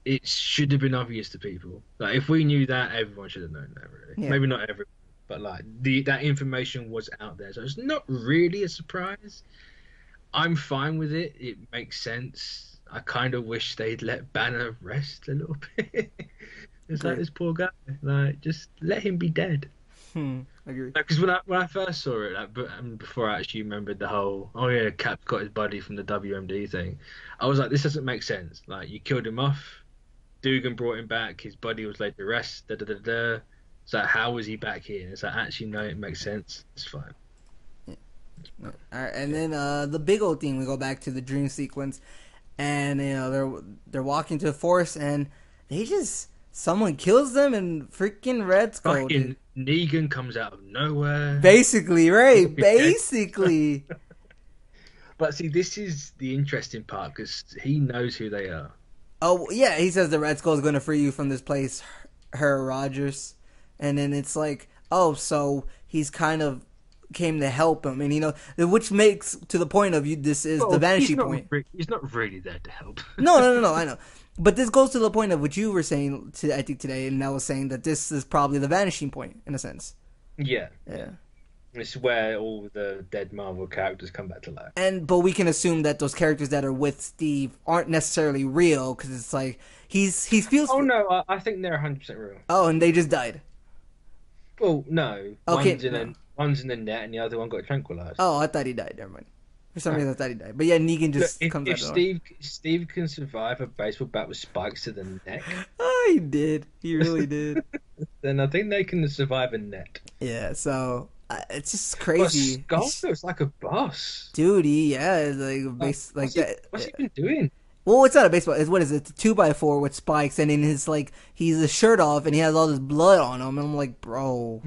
It should have been obvious to people. If we knew that, everyone should have known that. Really, maybe not everyone, but that information was out there, so it's not really a surprise. I'm fine with it. It makes sense. I kind of wish they'd let Banner rest a little bit. It's like this poor guy. Just let him be dead. Agree. Because when I first saw it, before I actually remembered the whole, Cap got his body from the WMD thing, I was like, this doesn't make sense. You killed him off, Dugan brought him back, his body was laid to rest, It's like, how was he back here? It's like, actually, no, it makes sense. It's fine. All right, and then the big old thing, we go back to the dream sequence, and they're walking to the forest, and someone kills them, and freaking Red Skull. Fucking Negan comes out of nowhere. Basically, right? Basically. But see, this is the interesting part because he knows who they are. Oh yeah, he says the Red Skull is going to free you from this place, Her Rogers, and then it's like, oh, so he's kind of came to help him, and which makes to the point of this is the vanishing point. He's not really there to help. No, I know, but this goes to the point of what you were saying I think today, and I was saying that this is probably the vanishing point in a sense. Yeah. It's where all the dead Marvel characters come back to life. But we can assume that those characters that are with Steve aren't necessarily real because it's like he feels. Oh no, I think they're 100% real. Oh, and they just died. Well, no. Okay. one's in the net and the other one got tranquilized. Oh, I thought he died. Never mind. For some reason, I thought he died. But yeah, Negan Look, just comes if out of the Steve can survive a baseball bat with spikes to the neck, Oh, he did. He really did. then I think they can survive a net. Yeah, so it's just But crazy. Skull looks like a boss. Dude, it's like like that. What's he been doing? Well, it's not a baseball. It's what is it? It's a 2x4 with spikes, and in his like he's a shirt off, and he has all this blood on him. And I'm like, bro,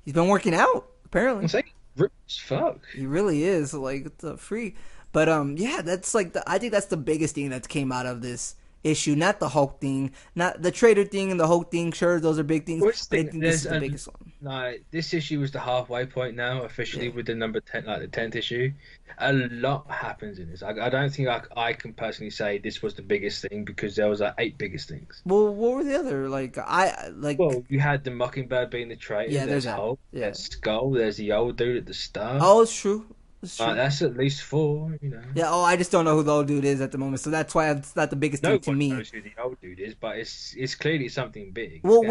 he's been working out apparently. I'm saying ripped as fuck. He really is like it's a freak. But yeah, that's like I think that's the biggest thing that came out of this issue. Not the Hulk thing, not the Trader thing and the Hulk thing. Sure, those are big things. But I think this is the biggest one. Like this issue was the halfway point now, officially with the number 10, like the 10th issue. A lot happens in this. I don't think I can personally say this was the biggest thing because there was like 8 biggest things. Well, what were the other Well, you had the Mockingbird being the traitor. Yeah, there's that. Hulk. Yeah. There's Skull. There's the old dude at the start. Oh, it's true. It's true. That's at least 4. You know. Yeah. Oh, I just don't know who the old dude is at the moment, so that's why it's not the biggest thing to me. No one knows who the old dude is, but it's clearly something big. Well,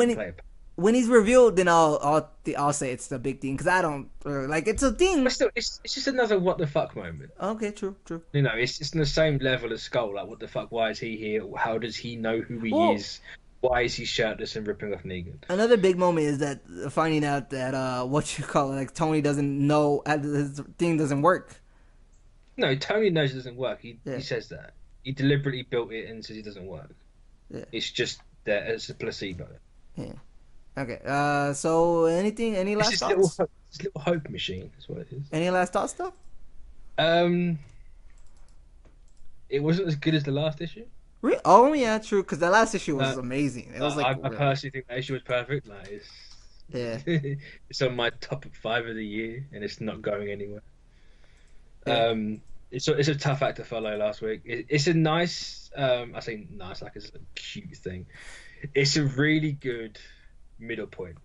when he's revealed, then I'll say it's the big thing because I don't like it's a thing. But still, it's just another what the fuck moment. Okay, true. You know, it's just on the same level as Skull. Like, what the fuck? Why is he here? How does he know who he is? Why is he shirtless and ripping off Negan? Another big moment is that finding out that like Tony doesn't know his thing doesn't work. No, Tony knows it doesn't work. He says that. He deliberately built it and says it doesn't work. Yeah. It's just there as a placebo. Yeah. Okay. So any last thoughts? It's a little hope machine. That's what it is. Any last thoughts, though? It wasn't as good as the last issue. Really? Oh yeah, true. Because the last issue was amazing. It was like I personally think that issue was perfect. Like, it's on my top 5 of the year, and it's not going anywhere. Yeah. It's a tough act to follow last week. It's a nice, I say nice, like it's a cute thing. It's a really good middle point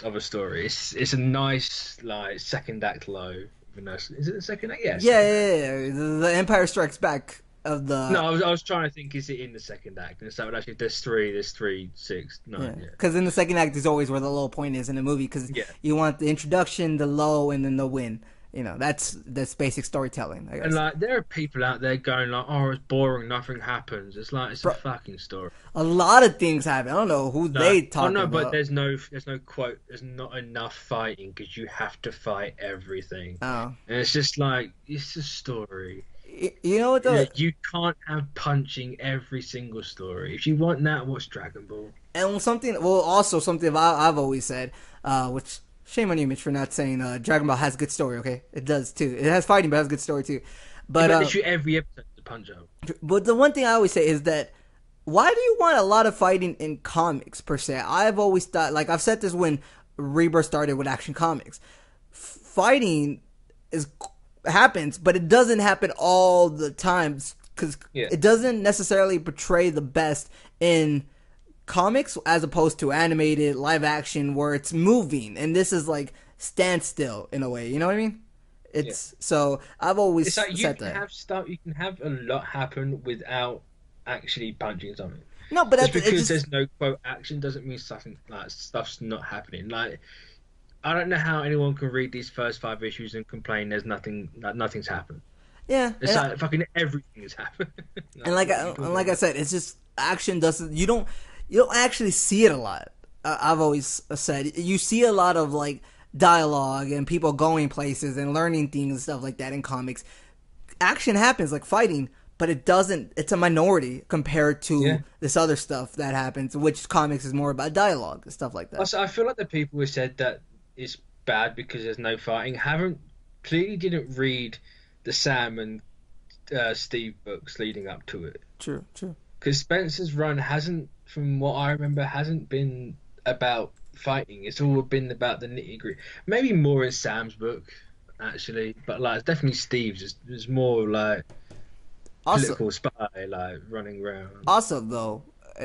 of a story. It's a nice like second act low. Is it the second act? Yes. Yeah. The Empire Strikes Back of the. No, I was trying to think. Is it in the second act? And so actually, there's 3, 6, 9. Yeah. Because in the second act is always where the low point is in the movie. Because you want the introduction, the low, and then the win. You know, that's basic storytelling, I guess. And like, there are people out there going like, "Oh, it's boring. Nothing happens." It's like it's a fucking story. A lot of things happen. I don't know who they talking about. But there's no quote. There's not enough fighting because you have to fight everything. Oh, and it's just like it's a story. You know what though? You can't have punching every single story. If you want that, watch Dragon Ball. And something I've always said, which. Shame on you, Mitch, for not saying Dragon Ball has good story, okay? It does, too. It has fighting, but it has good story, too. But literally every episode is a punch-out. But the one thing I always say is that why do you want a lot of fighting in comics, per se? I've always thought, like, I've said this when Rebirth started with Action Comics. Fighting happens, but it doesn't happen all the time because it doesn't necessarily portray the best in comics as opposed to animated live action where it's moving, and this is like standstill in a way. You know what I mean? So I've always said that you can have a lot happen without actually punching something. No, but just because there's no quote action doesn't mean something like stuff's not happening. Like, I don't know how anyone can read these first 5 issues and complain there's nothing's happened. Yeah, it's like fucking everything has happened. And like I said, it's just action doesn't. You don't actually see it a lot. I've always said you see a lot of like dialogue and people going places and learning things and stuff like that in comics. Action happens like fighting, but it doesn't. It's a minority compared to this other stuff that happens, which comics is more about dialogue and stuff like that. Also, I feel like the people who said that it's bad because there's no fighting clearly didn't read the Sam and Steve books leading up to it. True. Because Spencer's run hasn't, from what I remember, hasn't been about fighting. It's all been about the nitty gritty. Maybe more in Sam's book, actually, but like it's definitely Steve's. It's more like political spy, like running around. Also, though,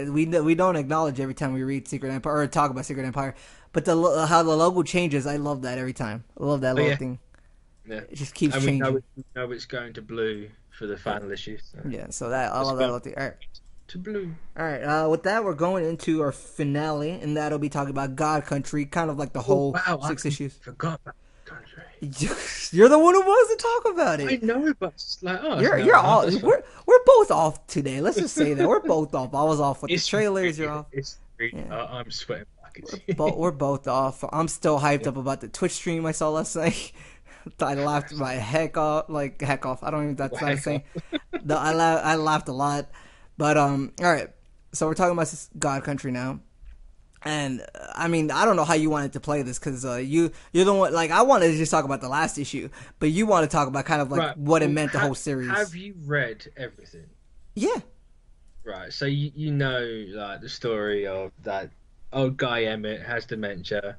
we don't acknowledge every time we read Secret Empire or talk about Secret Empire, but how the logo changes, I love that every time. I love that little thing. Yeah, it just keeps changing. We know it's going to blue for the final issue. So. Yeah, so that I love that little thing. All right. to blue. All right. With that, we're going into our finale, and that'll be talking about God Country, kind of like the whole Wow, I 6 issues. forgot about country. You're the one who wants to talk about I it. know, but it's like, oh, You're all. We're both off today. Let's just say that we're both off. I was off with the trailers. You're off. It's really, Yeah. I'm sweating buckets. We're both off. I'm still hyped up about the Twitch stream I saw last night. I laughed my heck off. I don't even. That's not a thing. No, I laughed a lot. But all right. So we're talking about God Country now. And I mean, I don't know how you wanted to play this because you're the one. Like, I wanted to just talk about the last issue, but you want to talk about kind of like what it meant the whole series. Have you read everything? Yeah. Right. So you know, like, the story of that old guy Emmett has dementia,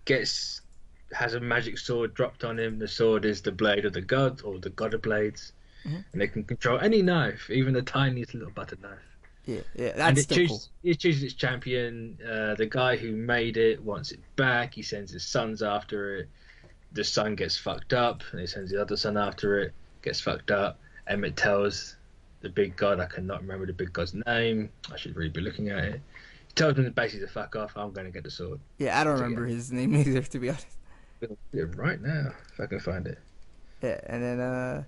has a magic sword dropped on him. The sword is the blade of the god, or the god of blades, and they can control any knife, even the tiniest little butter knife. Yeah, that's cool. It chooses its champion. The guy who made it wants it back. He sends his sons after it. The son gets fucked up, and he sends the other son after it. Gets fucked up. Emmett tells the big god, I cannot remember the big god's name. I should really be looking at it. He tells him basically to fuck off. I'm going to get the sword. Yeah, I don't remember his name either, to be honest. Yeah, right now, if I can find it. Yeah, and then,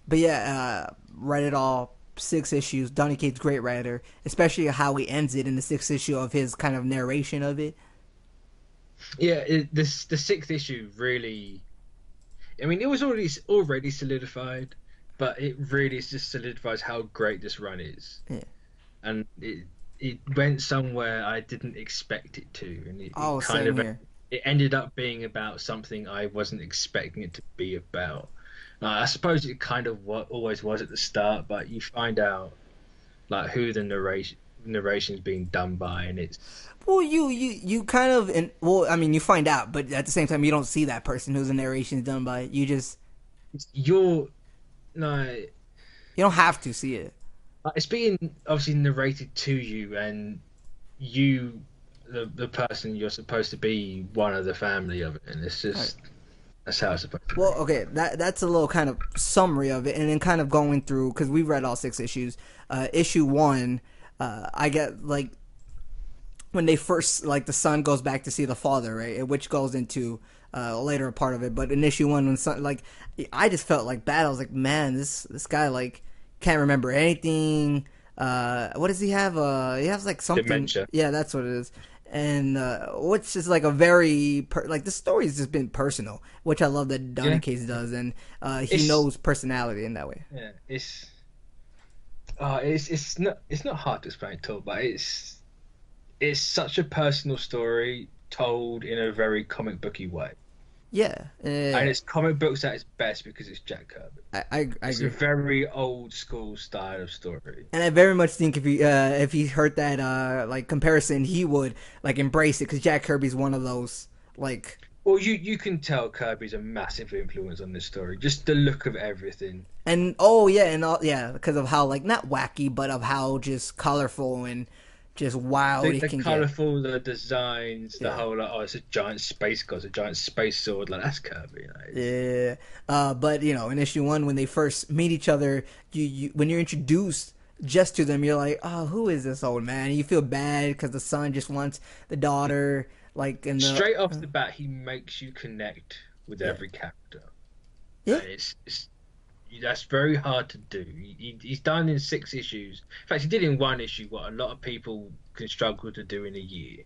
but yeah, read it all. 6 issues. Donny Cates, great writer, especially how he ends it in the 6th issue of his kind of narration of it. Yeah, the 6th issue really. I mean, it was already solidified, but it really just solidifies how great this run is. Yeah, and it went somewhere I didn't expect it to, and it ended up being about something I wasn't expecting it to be about. I suppose it kind of always was at the start, but you find out like who the narration's being done by, and it's you kind of I mean, you find out, but at the same time you don't see that person whose the narration's done by. You don't have to see it. It's being obviously narrated to you, and you, the person, you're supposed to be one of the family of it, and it's just. Right. That's how it's supposed to be. Well, okay, that's a little kind of summary of it, and then kind of going through, because we've read all 6 issues. Issue 1, I get, like, when they first, like, the son goes back to see the father, right, which goes into later part of it, but in issue 1, when son, like, I just felt like bad. I was like, man, this guy, like, can't remember anything. What does he have? He has, like, something. Dementia. Yeah, that's what it is. And which is like a very like the story's just been personal, which I love that Donny Cates does, and he knows personality in that way. Yeah, it's not hard to explain at all, but it's such a personal story told in a very comic booky way. Yeah, and it's comic books at its best because it's Jack Kirby. I it's agree. A very old school style of story, and I very much think if he heard that like comparison, he would like embrace it because Jack Kirby's one of those like. Well, you can tell Kirby's a massive influence on this story, just the look of everything. And because of how like not wacky, but of how just colorful and. Just wild. The colourful, the designs, the whole it's a giant space god, a giant space sword. Like that's Kirby. Yeah. But in issue 1, when they first meet each other, you when you're introduced just to them, you're like, oh, who is this old man? And you feel bad because the son just wants the daughter. Like straight off the bat, he makes you connect with every character. Yeah. It's that's very hard to do. He's done in 6 issues. In fact, he did in 1 issue what a lot of people can struggle to do in a year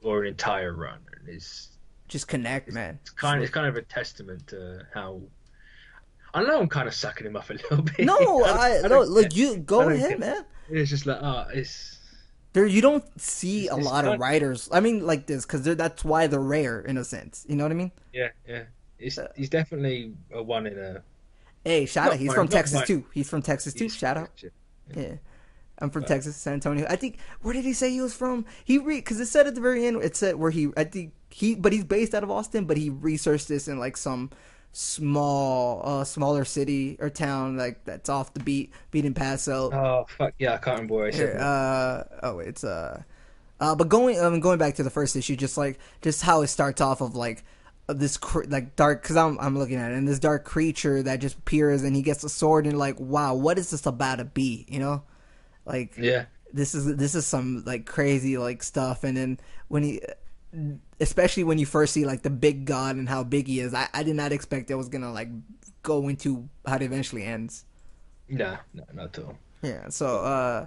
or an entire run. And it's just connect, man. It's kind of a testament to how. I know I'm kind of sucking him up a little bit. No, I don't. Look, you go ahead, man. It's just like it's. There, you don't see a lot of writers. I mean, like this because that's why they're rare in a sense. You know what I mean? Yeah. He's definitely a one in a. Hey, shout out. He's from Texas too. He's from Texas too. Shout out. Yeah. I'm from Texas, San Antonio. I think, where did he say he was from? Because it said at the very end, it said where but he's based out of Austin, but he researched this in like some smaller city or town like that's off the beaten path. So. Oh fuck yeah, I can't remember where I said. But going back to the first issue, just how it starts off of like. This like dark, because I'm looking at it, and this dark creature that just appears and he gets a sword and like, wow, what is this about to be, Like, Yeah. this is some like crazy like stuff. And then when he, especially when you first see like the big god and how big he is, I did not expect it was gonna like go into how it eventually ends. No, no, not at all. Yeah. So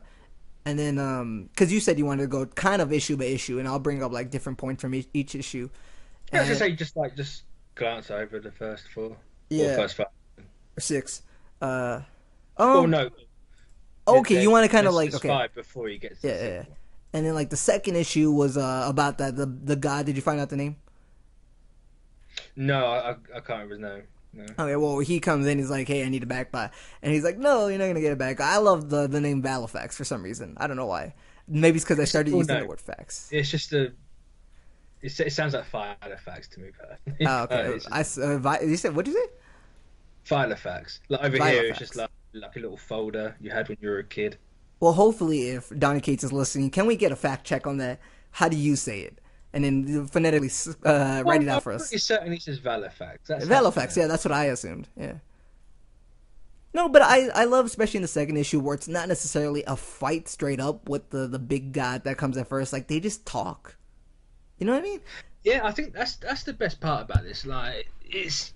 and then because you said you wanted to go kind of issue by issue, and I'll bring up like different points from each issue. Yeah, I was And gonna say just glance over the first four or yeah, first five. 6. Well, no, Okay, you want to kind of like, there's okay, five before he gets to yeah, the yeah, yeah. second one. And then like the second issue was about that the guy. Did you find out the name? No, I can't remember his name. No. Okay, well he comes in, he's like, hey, I need it back by, and he's like, no, you're not gonna get it back. I love the name Valifax for some reason. I don't know why. Maybe it's because I started using the word fax. It's just it sounds like Filofax to me, personally. Oh, okay. You said, what did you say? Filofax. Like over Filofax. here, it's just like a little folder you had when you were a kid. Well, hopefully, if Donny Cates is listening, can we get a fact check on that? How do you say it? And then phonetically write it out for us. It certainly says Valifax. Valifax, yeah, that's what I assumed. Yeah. No, but I love, especially in the second issue, where it's not necessarily a fight straight up with the big god that comes at first. Like, they just talk. You know what I mean? Yeah, I think that's the best part about this. Like, it's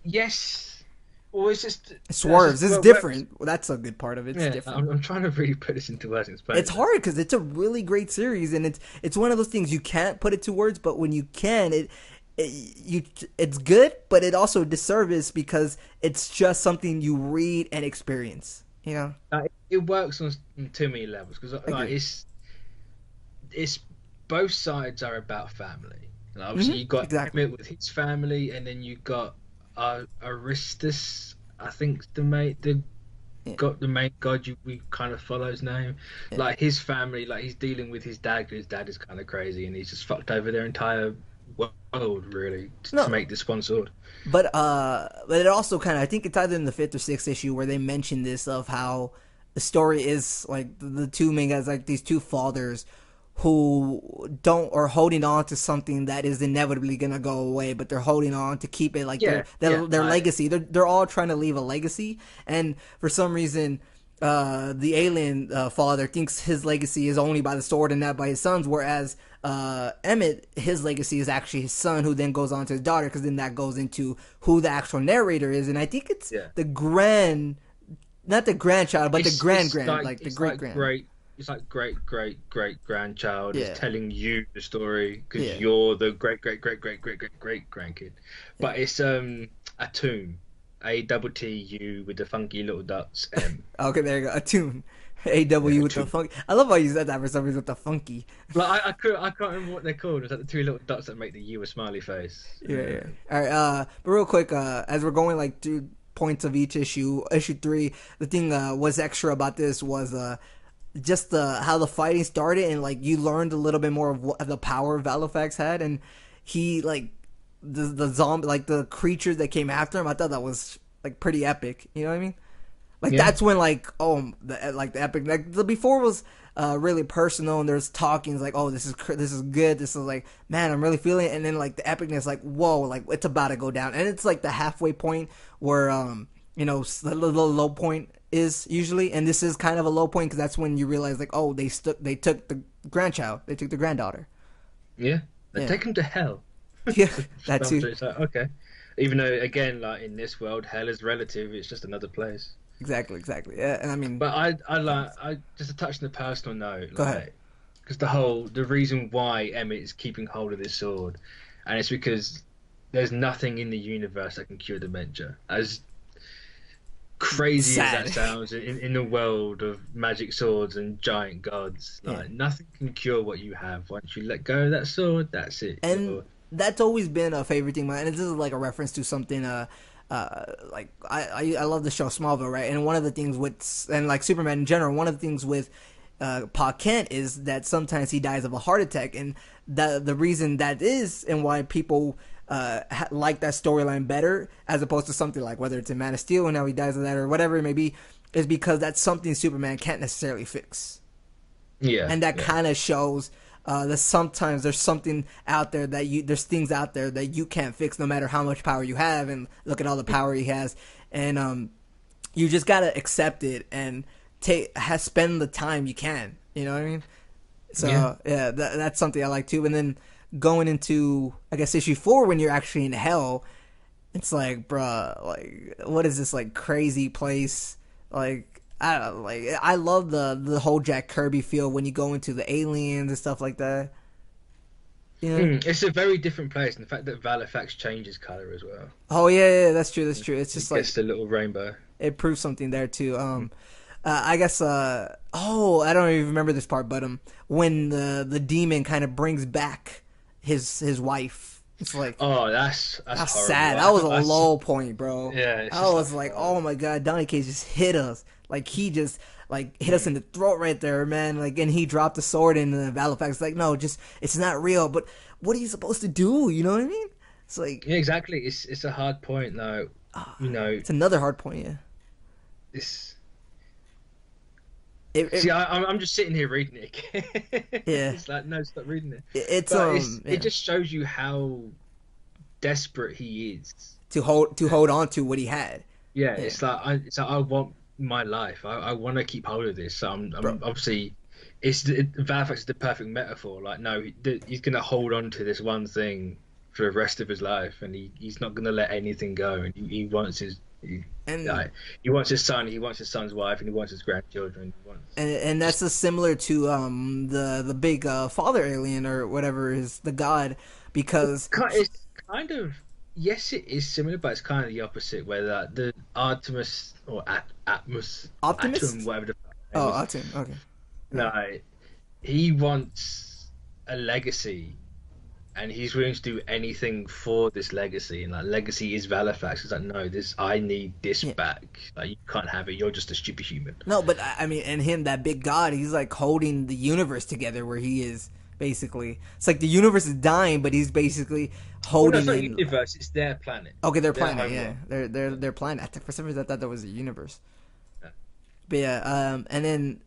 or it's just It swerves. It's different. Well, that's a good part of it. It's different. I'm trying to really put this into words and explain. It's hard because it's a really great series, and it's one of those things you can't put it to words, but when you can, it's good, but it also disservice because it's just something you read and experience. You know, it works on too many levels because like, it's both sides are about family. And obviously, you got Emmett with his family, and then you got Aristus. I think the main god we kind of follow his name. Yeah. Like his family, like he's dealing with his dad. His dad is kind of crazy, and he's just fucked over their entire world really to make this one sword. But it also kind of, I think it's either in the 5th or 6th issue where they mention this of how the story is like the two main guys, like these two fathers who are holding on to something that is inevitably gonna go away, but they're holding on to keep it like their legacy. They're all trying to leave a legacy, and for some reason, the alien father thinks his legacy is only by the sword and not by his sons, whereas Emmett, his legacy is actually his son, who then goes on to his daughter, because then that goes into who the actual narrator is, and I think it's not the grandchild, but the great grand. It's like great grandchild is telling you the story because you're the great grandkid. But it's a tune, ATTU with the funky little dots. Okay, there you go, a tune. AW with the funky. I love how you said that for some reason with the funky. Like I can't remember what they're called. It's like the two little dots that make the U a smiley face. Yeah. All right. But real quick, as we're going like through points of each issue 3, the thing was extra about this was just how the fighting started, and like you learned a little bit more of what the power Valifax had, and he like the zombie, like the creatures that came after him. I thought that was like pretty epic. You know what I mean? Like that's when like the epic, like the before was really personal, and there's talking like, oh, this is good, this is like, man, I'm really feeling it, and then like the epicness, like, whoa, like it's about to go down, and it's like the halfway point where the low point is usually, and this is kind of a low point because that's when you realize like, oh, they took the grandchild, they took the granddaughter. They take him to hell. Yeah, that too. It's like, okay, even though again, like in this world, hell is relative. It's just another place. Exactly. Yeah, and I mean, but I just to touch on the personal note. Go ahead. Because the reason why Emmett is keeping hold of this sword, and it's because there's nothing in the universe that can cure dementia. As crazy as that sounds, in the world of magic swords and giant gods, like nothing can cure what you have. Once you let go of that sword, that's it. And that's always been a favorite thing. And this is like a reference to something. Like I love the show Smallville, right? And one of the things and like Superman in general, one of the things with Pa Kent is that sometimes he dies of a heart attack, and the reason that is, and why people like that storyline better as opposed to something like whether it's in Man of Steel and how he dies of that or whatever it may be, is because that's something Superman can't necessarily fix. And that kind of shows that sometimes there's something out there there's things out there that you can't fix no matter how much power you have, and look at all the power he has, and you just gotta accept it and spend the time you can. You know what I mean? So yeah, that's something I like too. And then going into, I guess, issue 4 when you're actually in hell, it's like, bruh, like, what is this, like, crazy place? Like, I don't know, like, I love the whole Jack Kirby feel when you go into the aliens and stuff like that. You know? It's a very different place, and the fact that Valifax changes color as well. Oh yeah, that's true. That's true. It's just like the little rainbow. It proves something there too. I guess. Oh, I don't even remember this part, but when the demon kind of brings back his wife, it's like, oh, that's sad. That was a low point, bro. Yeah, I was like, oh my god, Donny Cage just hit us. Like he just like hit us in the throat right there, man. Like, and he dropped the sword, and the Valifax like, no, just it's not real. But what are you supposed to do? You know what I mean? It's like, yeah, exactly. It's a hard point though. You know, it's another hard point. Yeah. See, I'm just sitting here reading it. Yeah. It's like, no, stop reading it. It just shows you how desperate he is to hold on to what he had. Yeah, it's like I want my life. I want to keep hold of this. So I'm obviously, Valifax is the perfect metaphor. Like, no, he's gonna hold on to this one thing for the rest of his life, and he's not gonna let anything go. And he wants his. He wants his son. He wants his son's wife, and he wants his grandchildren. And that's similar to the big father alien or whatever is the god, because it's kind of, yes, it is similar, but it's kind of the opposite. Where the Artemis or Atmos, Optimus, whatever the Atom, okay. No, he wants a legacy. And he's willing to do anything for this legacy, and like legacy is Valifax. It's like, no, I need this back. Like, you can't have it. You're just a stupid human. No, but I mean, and him, that big god, he's like holding the universe together. Where he is basically, it's like the universe is dying, but he's basically holding. Well, no, it's not universe. It's their planet. Okay, their planet. Yeah, their planet. For some reason, I thought that was a universe. Yeah. But yeah, and then,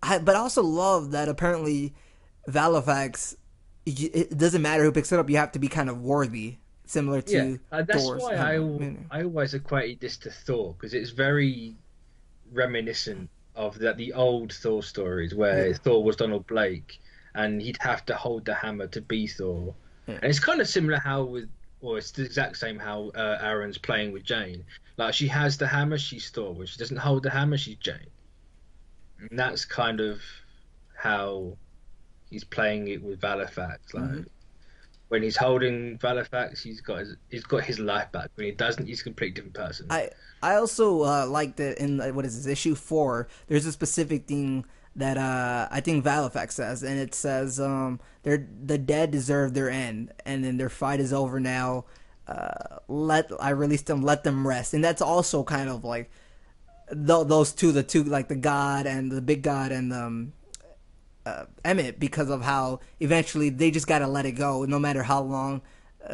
but I also love that apparently Valifax. It doesn't matter who picks it up. You have to be kind of worthy, similar to that's Thor's. why I always equated this to Thor, because it's very reminiscent of the old Thor stories where Thor was Donald Blake and he'd have to hold the hammer to be Thor. Yeah. And it's kind of similar it's the exact same how Aaron's playing with Jane. Like, she has the hammer, she's Thor. When she doesn't hold the hammer, she's Jane. And that's kind of how he's playing it with Valifax. Like, when he's holding Valifax, he's got his life back. When he doesn't, he's a completely different person. I also like that in what is this, issue 4? There's a specific thing that I think Valifax says, and it says the dead deserve their end, and then their fight is over now. I released them, let them rest, and that's also kind of like those two, like the god and the big god and Emmett, because of how eventually they just gotta let it go, no matter how long,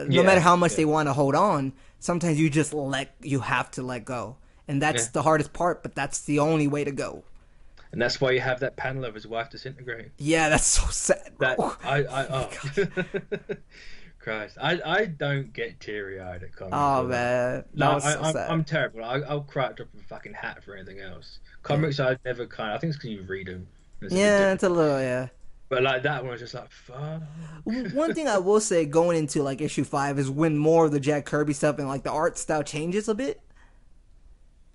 no matter how much they want to hold on. Sometimes you have to let go, and that's the hardest part. But that's the only way to go. And that's why you have that panel of his wife disintegrating. Yeah, that's so sad, bro. Christ, I don't get teary eyed at comics. Oh man, no, I'm terrible. I'll cry up a fucking hat for anything else. Comics, I never kind. I think it's because you read them. It's a little, But like that one was just like, fuck. One thing I will say going into like issue 5 is when more of the Jack Kirby stuff and like the art style changes a bit.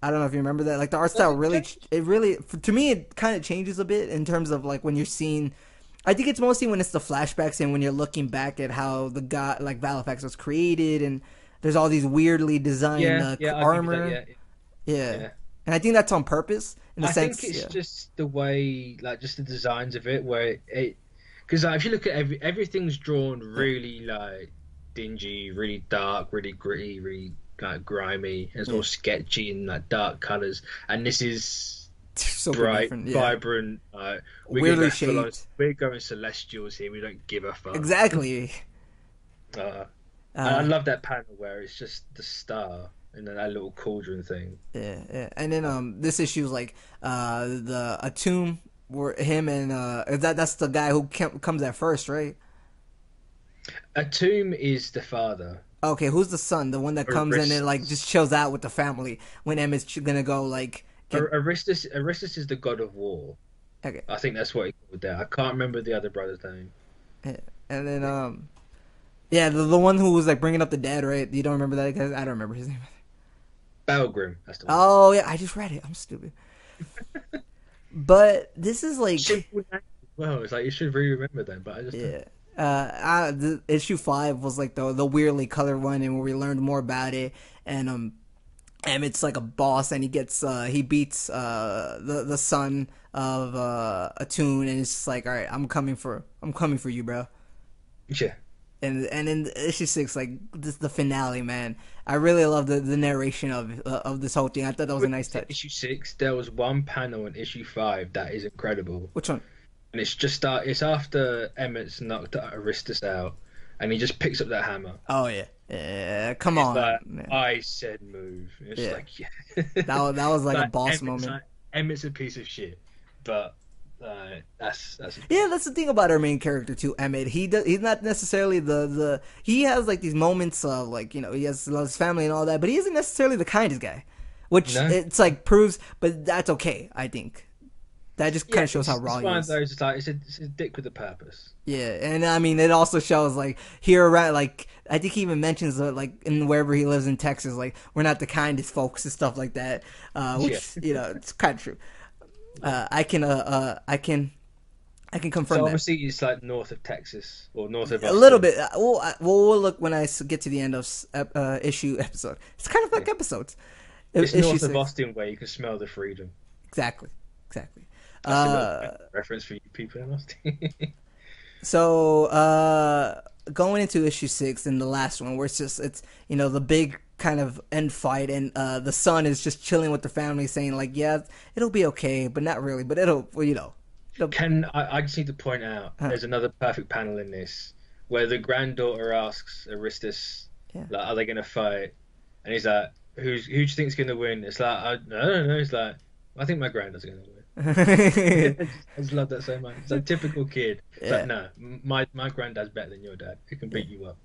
I don't know if you remember that. Like the art style really, to me, it kind of changes a bit in terms of like when you're seeing. I think it's mostly when it's the flashbacks and when you're looking back at how the god, like Valifax, was created, and there's all these weirdly designed armor. Yeah. And I think that's on purpose. I think it's just the way, like, just the designs of it, where because if you look at everything's drawn really like dingy, really dark, really gritty, really like grimy. It's all sketchy and like dark colors, and this is so bright, vibrant, weirdly shaped. We're going celestials here. We don't give a fuck. Exactly. I love that panel where it's just the star. And then that little cauldron thing. Yeah. And then this issue is like a tomb where him and that's the guy who comes at first, right? A tomb is the father. Okay, who's the son? The one that comes in and like just chills out with the family when Emmett's gonna go like Okay. Aristus is the god of war. Okay. I think that's what he called there. I can't remember the other brother's name. Yeah. And then yeah, the one who was like bringing up the dead, right? You don't remember that guy? I don't remember his name. Balgrim, that's the one. Oh yeah, I just read it. I'm stupid. But this is like Simple name as well. It's like you should really remember them, but I just yeah. The issue 5 was like the weirdly colored one, and where we learned more about it. And Emmett's like a boss, and he beats the son of Attune, and it's just like, all right, I'm coming for you, bro. yeah. And in issue 6, like this the finale, man. I really love the narration of this whole thing. I thought that was a nice touch. Issue 6, there was one panel in issue 5 that is incredible. Which one? And it's after Emmett's knocked Aristus out, and he just picks up that hammer. Oh yeah, come on. Like, I said move. It's like yeah. that was like a boss Emmett's moment. like, Emmett's a piece of shit, but that's yeah. That's the thing about our main character too, Emmett. He's not necessarily the he has like these moments of like, you know, he loves his family and all that, but he isn't necessarily the kindest guy, which it's like proves, but that's okay. I think that just kind of shows how raw he is. Those, like, it's a dick with a purpose. Yeah, and I mean, it also shows like here around, like I think he even mentions like in wherever he lives in Texas, like we're not the kindest folks and stuff like that, which you know, it's kind of true. I can confirm so that. Obviously, it's like north of Texas or north of Austin. A little bit. We'll look when I get to the end of issue episode. It's kind of like episodes. It's north of Austin, where you can smell the freedom. Exactly. That's a reference for you people in Austin. So going into issue 6 and the last one, where it's you know, the big kind of end fight, and the son is just chilling with the family, saying like, yeah, it'll be okay, but not really, but it'll, you know. I just need to point out, there's another perfect panel in this where the granddaughter asks Aristus, like, are they going to fight? And he's like, who do you think's going to win? It's like, I don't know. He's like, I think my granddad's going to win. I just love that so much. It's a typical kid. It's like, no, my granddad's better than your dad. He can beat you up.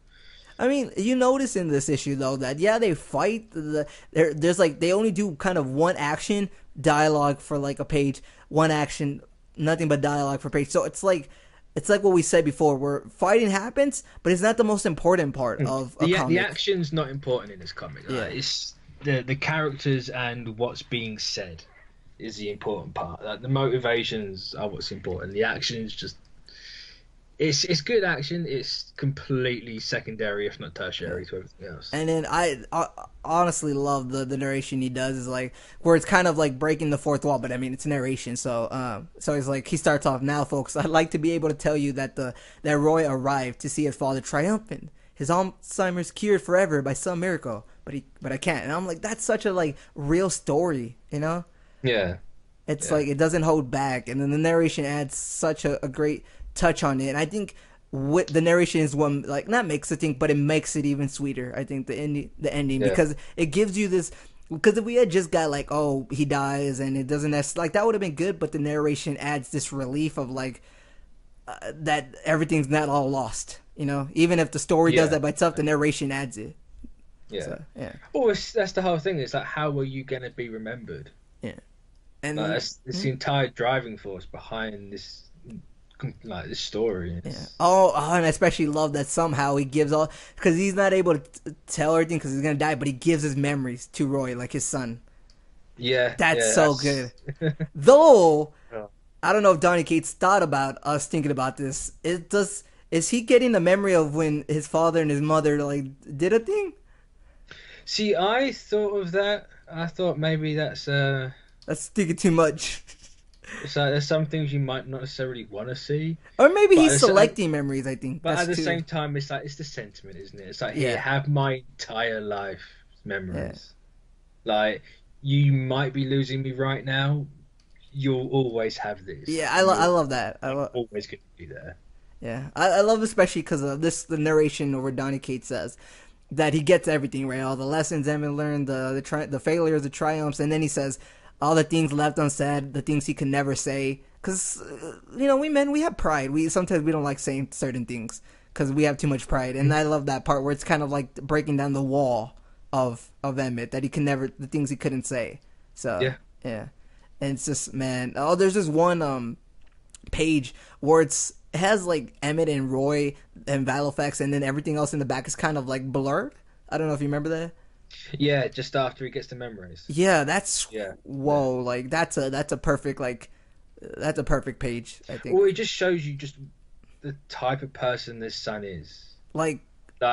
I mean, you notice in this issue though that they fight. There's like, they only do kind of one action dialogue for like a page, one action, nothing but dialogue for page. So it's like what we said before, where fighting happens, but it's not the most important part of a comic. The action's not important in this comic. Like, it's the characters and what's being said is the important part. Like, the motivations are what's important. The action is just it's good action. It's completely secondary, if not tertiary, to everything else. And then I honestly love the narration he does, is like where it's kind of like breaking the fourth wall, but I mean it's narration, so he's like, he starts off, now folks, I'd like to be able to tell you that Roy arrived to see his father triumphant, his Alzheimer's cured forever by some miracle, but I can't. And I'm like, that's such a like real story, you know? Yeah. It's like, it doesn't hold back, and then the narration adds such a great touch on it. And I think the narration is what, like, not makes it think, but it makes it even sweeter. I think the ending because it gives you this. Because if we had just got like, oh, he dies and it doesn't, like, that would have been good, but the narration adds this relief of like that everything's not all lost. You know, even if the story does that by itself, the narration adds it. Yeah, so, Well, that's the whole thing. It's like, how are you gonna be remembered? Yeah, and like, it's the entire driving force behind this. Like, this story. Yeah. Oh, and I especially love that somehow he gives all, because he's not able to tell everything because he's gonna die, but he gives his memories to Roy, like his son. Yeah, that's so good. Though I don't know if Donny Cates thought about us thinking about this. Is he getting the memory of when his father and his mother like did a thing? See, I thought of that. I thought maybe that's thinking too much. It's like, there's some things you might not necessarily want to see, or maybe he's selecting memories. I think, but at the same time, it's like, it's the sentiment, isn't it? It's like, here, have my entire life memories. Yeah. Like, you might be losing me right now. You'll always have this. Yeah, I love that. I'm always going to be there. Yeah, I love, especially because of this, the narration where Donny Cates says that he gets everything right, all the lessons Emmett learned, the failures, the triumphs, and then he says all the things left unsaid, the things he could never say. Because, you know, we have pride. Sometimes we don't like saying certain things because we have too much pride. And I love that part where it's kind of like breaking down the wall of Emmett, that he can never, the things he couldn't say. So, yeah. And it's just, man, oh, there's this one page where it has like Emmett and Roy and Valifex, and then everything else in the back is kind of like blurred. I don't know if you remember that. Yeah, just after he gets the memories. Yeah, that's Yeah. whoa, like that's a perfect that's a perfect page, I think. Well, it just shows you just the type of person this son is. Like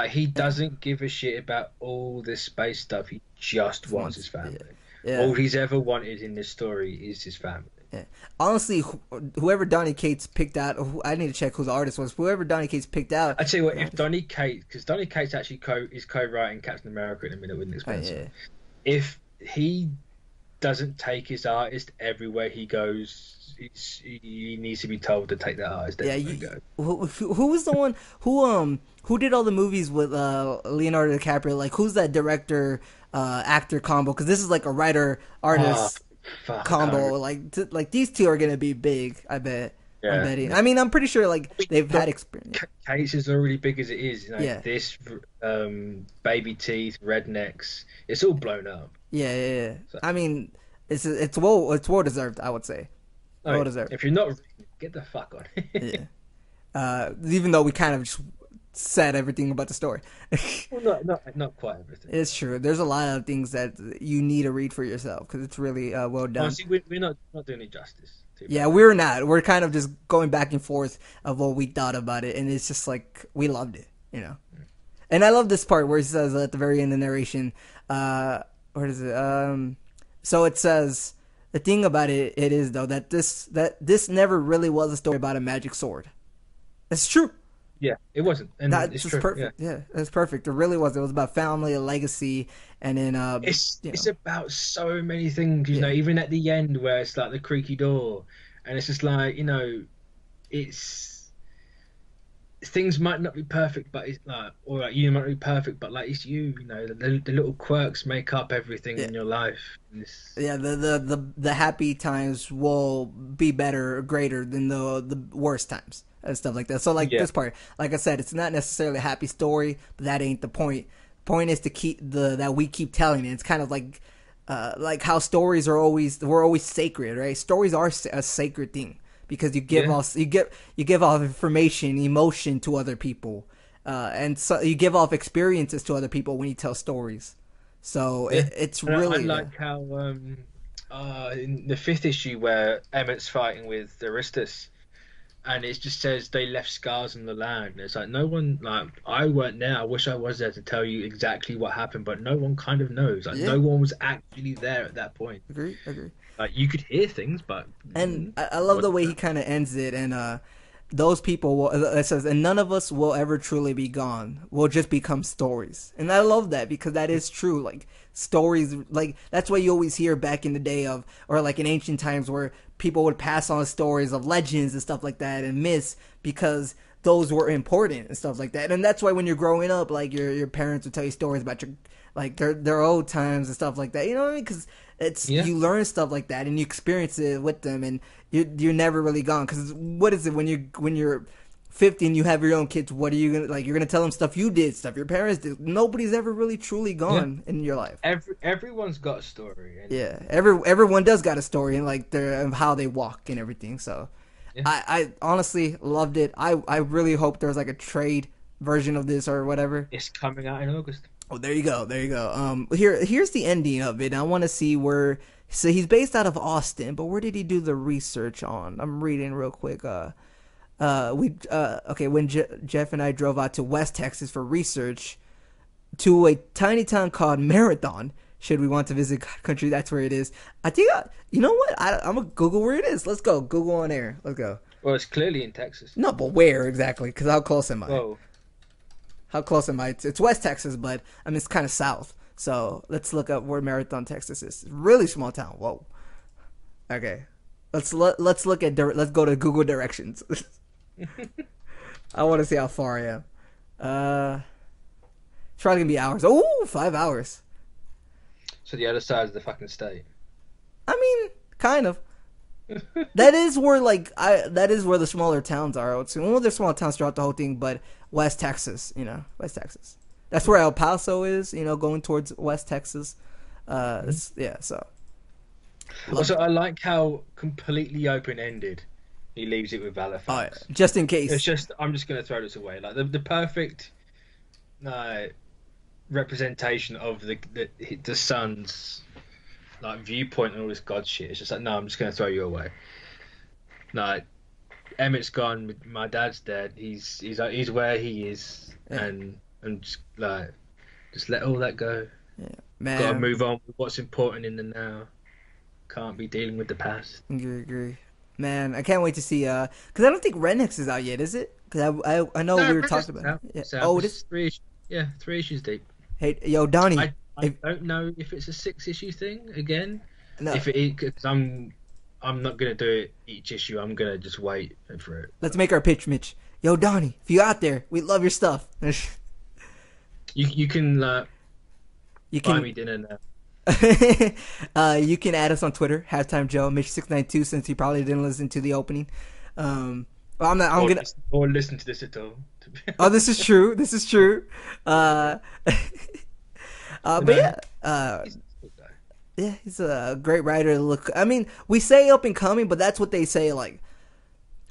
He doesn't give a shit about all this space stuff. He just wants his family. yeah. All he's ever wanted in this story is his family. Yeah. Honestly, whoever Donny Cates picked out, I need to check who the artist was. Whoever Donny Cates picked out. I tell you what, if Donny Cates, because Donny Cates actually is co-writing Captain America in a minute with Nick Spencer. Yeah. If he doesn't take his artist everywhere he goes, he needs to be told to take that artist everywhere he goes. Who was the one who did all the movies with Leonardo DiCaprio? Like, who's that director actor combo? Because this is like a writer artist. Combo, like these two are gonna be big. I bet. Yeah. I'm betting. I mean, I'm pretty sure like they've had experience. Cates is already big as it is. Yeah. This baby teeth, rednecks, it's all blown up. Yeah. So, I mean, it's well deserved. I would say. Well deserved. If you're not, get the fuck on. Yeah. Even though we kind of just said everything about the story. Well, not quite everything. It's true. There's a lot of things that you need to read for yourself because it's really well done. Honestly, we're not doing it justice. Yeah, we're not. We're kind of just going back and forth of what we thought about it, and it's just like we loved it, you know. And I love this part where he says at the very end of the narration, what is it? So it says the thing about it is though that this never really was a story about a magic sword. It's true. Yeah, it wasn't. And it's true. Perfect. Yeah, it's perfect. It really was. It was about family, a legacy, and then it's about so many things. You know, even at the end where it's like the creaky door, and it's just like it's things might not be perfect, but it's like, or like you might not be perfect, but like it's you. You know, the little quirks make up everything in your life. Yeah, the happy times will be better or greater than the worst times. And stuff like that. So this part, like I said, it's not necessarily a happy story, but that ain't the point. Point is to keep that we keep telling it. It's kind of like how stories we're always sacred, right? Stories are a sacred thing because you give off information, emotion to other people, and so you give off experiences to other people when you tell stories. So it's really. I like how in the 5th issue where Emmett's fighting with Aristus. And it just says they left scars on the land. It's like no one, like I weren't there. I wish I was there to tell you exactly what happened, but no one kind of knows. Like no one was actually there at that point. Agree. Like you could hear things, but and I love the way he kind of ends it. And those people it says, and none of us will ever truly be gone. We'll just become stories. And I love that because that is true. Like stories, like that's what you always hear back in the day or like in ancient times where people would pass on stories of legends and stuff like that and myths because those were important and stuff like that. And that's why when you're growing up, like your parents would tell you stories about their old times and stuff like that. You know what I mean? Because you learn stuff like that and you experience it with them, and you're never really gone. Because what is it when you're 50 and you have your own kids? What are you gonna like? You're gonna tell them stuff you did, stuff your parents did. Nobody's ever really truly gone in your life. Everyone's got a story. And everyone does got a story and like of how they walk and everything. So I honestly loved it. I really hope there's like a trade version of this or whatever. It's coming out in August. Oh, there you go. Here's the ending of it. I want to see where. So he's based out of Austin, but where did he do the research on? I'm reading real quick. When Jeff and I drove out to West Texas for research to a tiny town called Marathon. Should we want to visit country, that's where it is. I think you know what? I'm gonna Google where it is. Let's go. Google on air. Let's go. Well, it's clearly in Texas. No, but where exactly? Because how close am I? Whoa. How close am I? It's West Texas, but I mean it's kind of south. So let's look up where Marathon, Texas is. It's a really small town. Whoa. Okay. Let's look at let's go to Google directions. I want to see how far I am. It's probably gonna be hours. Oh, 5 hours. So the other side of the fucking state. I mean, kind of. That is where the smaller towns are. I would say. Well, there's small towns throughout the whole thing, but West Texas, West Texas. That's where El Paso is, going towards West Texas. So. Love Also, it. I like how completely open-ended he leaves it with Oh, yeah. Halifax. Just in It's case. just I'm just gonna throw this away. Like the perfect uh, representation of the son's like viewpoint and all this god shit. It's just like no, I'm just gonna throw you away. No, Emmett's gone. My dad's dead. He's where he is, Yeah, and just like just let all that go. yeah. Got to Man, move on with what's important in the now. Can't be dealing with the past. agree. Man, I can't wait to see. Because I don't think Rednex is out yet, is it? Because I know No, we were British talking about it. South. Yeah. South. Oh, it It's is. three. Yeah, 3 issues deep. Hey, yo, Donnie. I If don't know if it's a 6 issue thing again. no, If it is, because I'm not gonna do it each issue. I'm gonna just wait for it. let's make our pitch, Mitch. Yo, Donnie, if you out there, we love your stuff. You can You buy can me dinner now. you can add us on Twitter, Halftime Joe, Mitch692, since he probably didn't listen to the opening. Well, I'm not. I'm gonna. Or listen to this at all. Oh, this is true. This is true. But yeah, He's a good guy. yeah, he's a great writer. Look, I mean, we say up and coming, but that's what they say like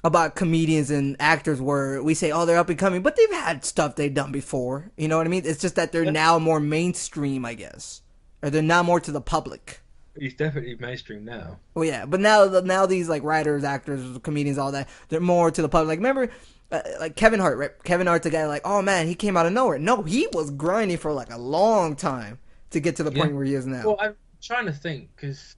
about comedians and actors, where we say, oh, they're up and coming, but they've had stuff they've done before. You know what I mean? It's just that they're now more mainstream, I guess, or they're now more to the public. He's definitely mainstream now. Well, yeah, but now these like writers, actors, comedians, all that, they're more to the public. Like, remember, like Kevin Hart, right? Kevin Hart's a guy like, oh man, he came out of nowhere. No, he was grinding for like a long time to get to the Yeah. point where he is now. Well, I'm trying to think because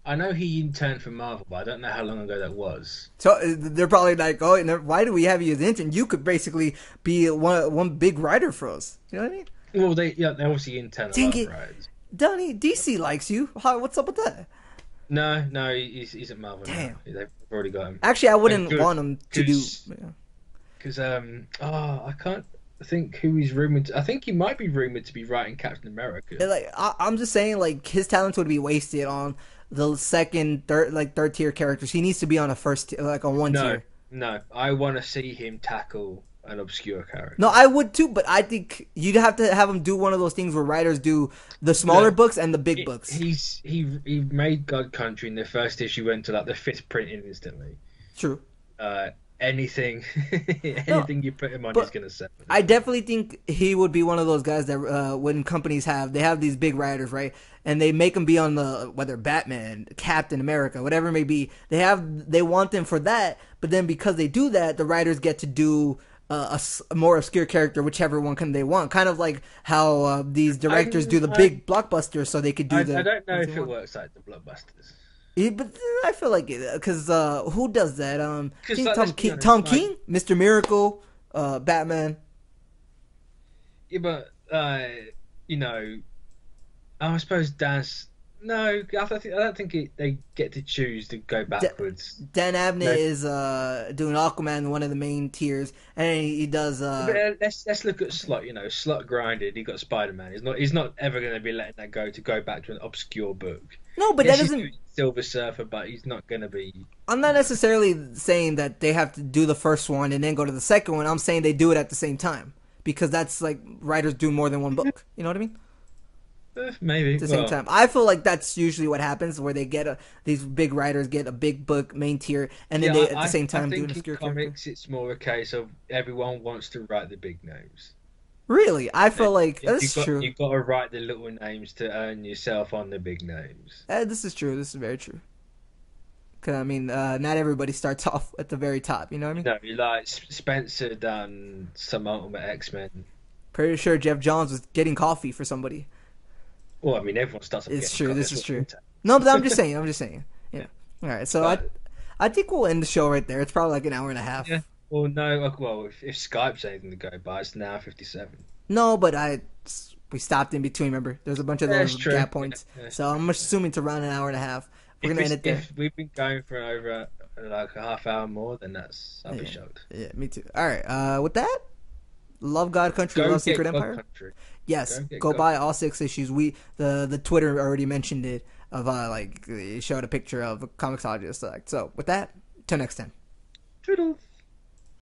I know he interned for Marvel, but I don't know how long ago that was. So they're probably like, oh, why do we have you as intern? You could basically be one big writer for us. You know what I mean? Well, they obviously intern a Dang lot, it. right? Donnie, DC likes you. What's up with that? No, he's at Marvel Damn. now. They've already got him. Actually, I wouldn't Good, want him to do. Because I can't think who he's rumored. I think he might be rumored to be writing Captain America. Like I'm just saying, like his talents would be wasted on the second, third tier characters. He needs to be on a first, like on one tier. No, I want to see him tackle an obscure character. No, I would too, but I think you'd have to have him do one of those things where writers do the smaller books and the big books. He made God Country, and the first issue went to like the 5th printing instantly. True. Anything you put him on, he's gonna sell. I definitely think he would be one of those guys that when companies they have these big writers, right, and they make them be on the whether Batman, Captain America, whatever it may be. They want them for that, but then because they do that, the writers get to do a more obscure character, whichever one they want. Kind of like how these directors do the big blockbusters, so they could do I don't know if it works like the blockbusters. Yeah, but I feel like it because who does that? I think like, Tom King, Mr. Miracle, Batman. Yeah, but I suppose Dan's. No, I don't think they get to choose to go backwards. Dan Abnett is doing Aquaman, one of the main tiers, and he does. But let's look at Slot. Slot grinded. He got Spider-Man. He's not ever going to be letting that go back to an obscure book. No, but Yes, that doesn't. Silver Surfer, but he's not going to be. I'm not necessarily saying that they have to do the first one and then go to the second one. I'm saying they do it at the same time because that's like writers do more than one book. You know what I mean? Maybe At the same time, I feel like that's usually what happens, where they get these big writers get a big book main tier, and then they at the same time do an obscure character. In comics, it's more a case of everyone wants to write the big names. Really, I feel like that's true. You've got to write the little names to earn yourself on the big names. This is true. This is very true. Because, I mean, not everybody starts off at the very top, you know what I mean? No, like Spencer done some Ultimate X-Men. Pretty sure Jeff Johns was getting coffee for somebody. Well, I mean, everyone starts off It's getting true, coffee. this is true. No, but I'm just saying. Yeah. All right, so I think we'll end the show right there. It's probably like an hour and a half. Yeah. Well, no, if Skype's anything to go by, it's an hour 57. No, but we stopped in between, remember? There's a bunch of those gap points. Yeah. So I'm assuming to run an hour and a half. We're going to end it there. If we've been going for over like a half hour more, then I'll be shocked. Yeah, me too. All right, with that, love God Country, love Secret Empire. Country. Yes, go buy all 6 issues. The Twitter already mentioned it. Of it showed a picture of a Comixologist. So with that, till next time. Toodles.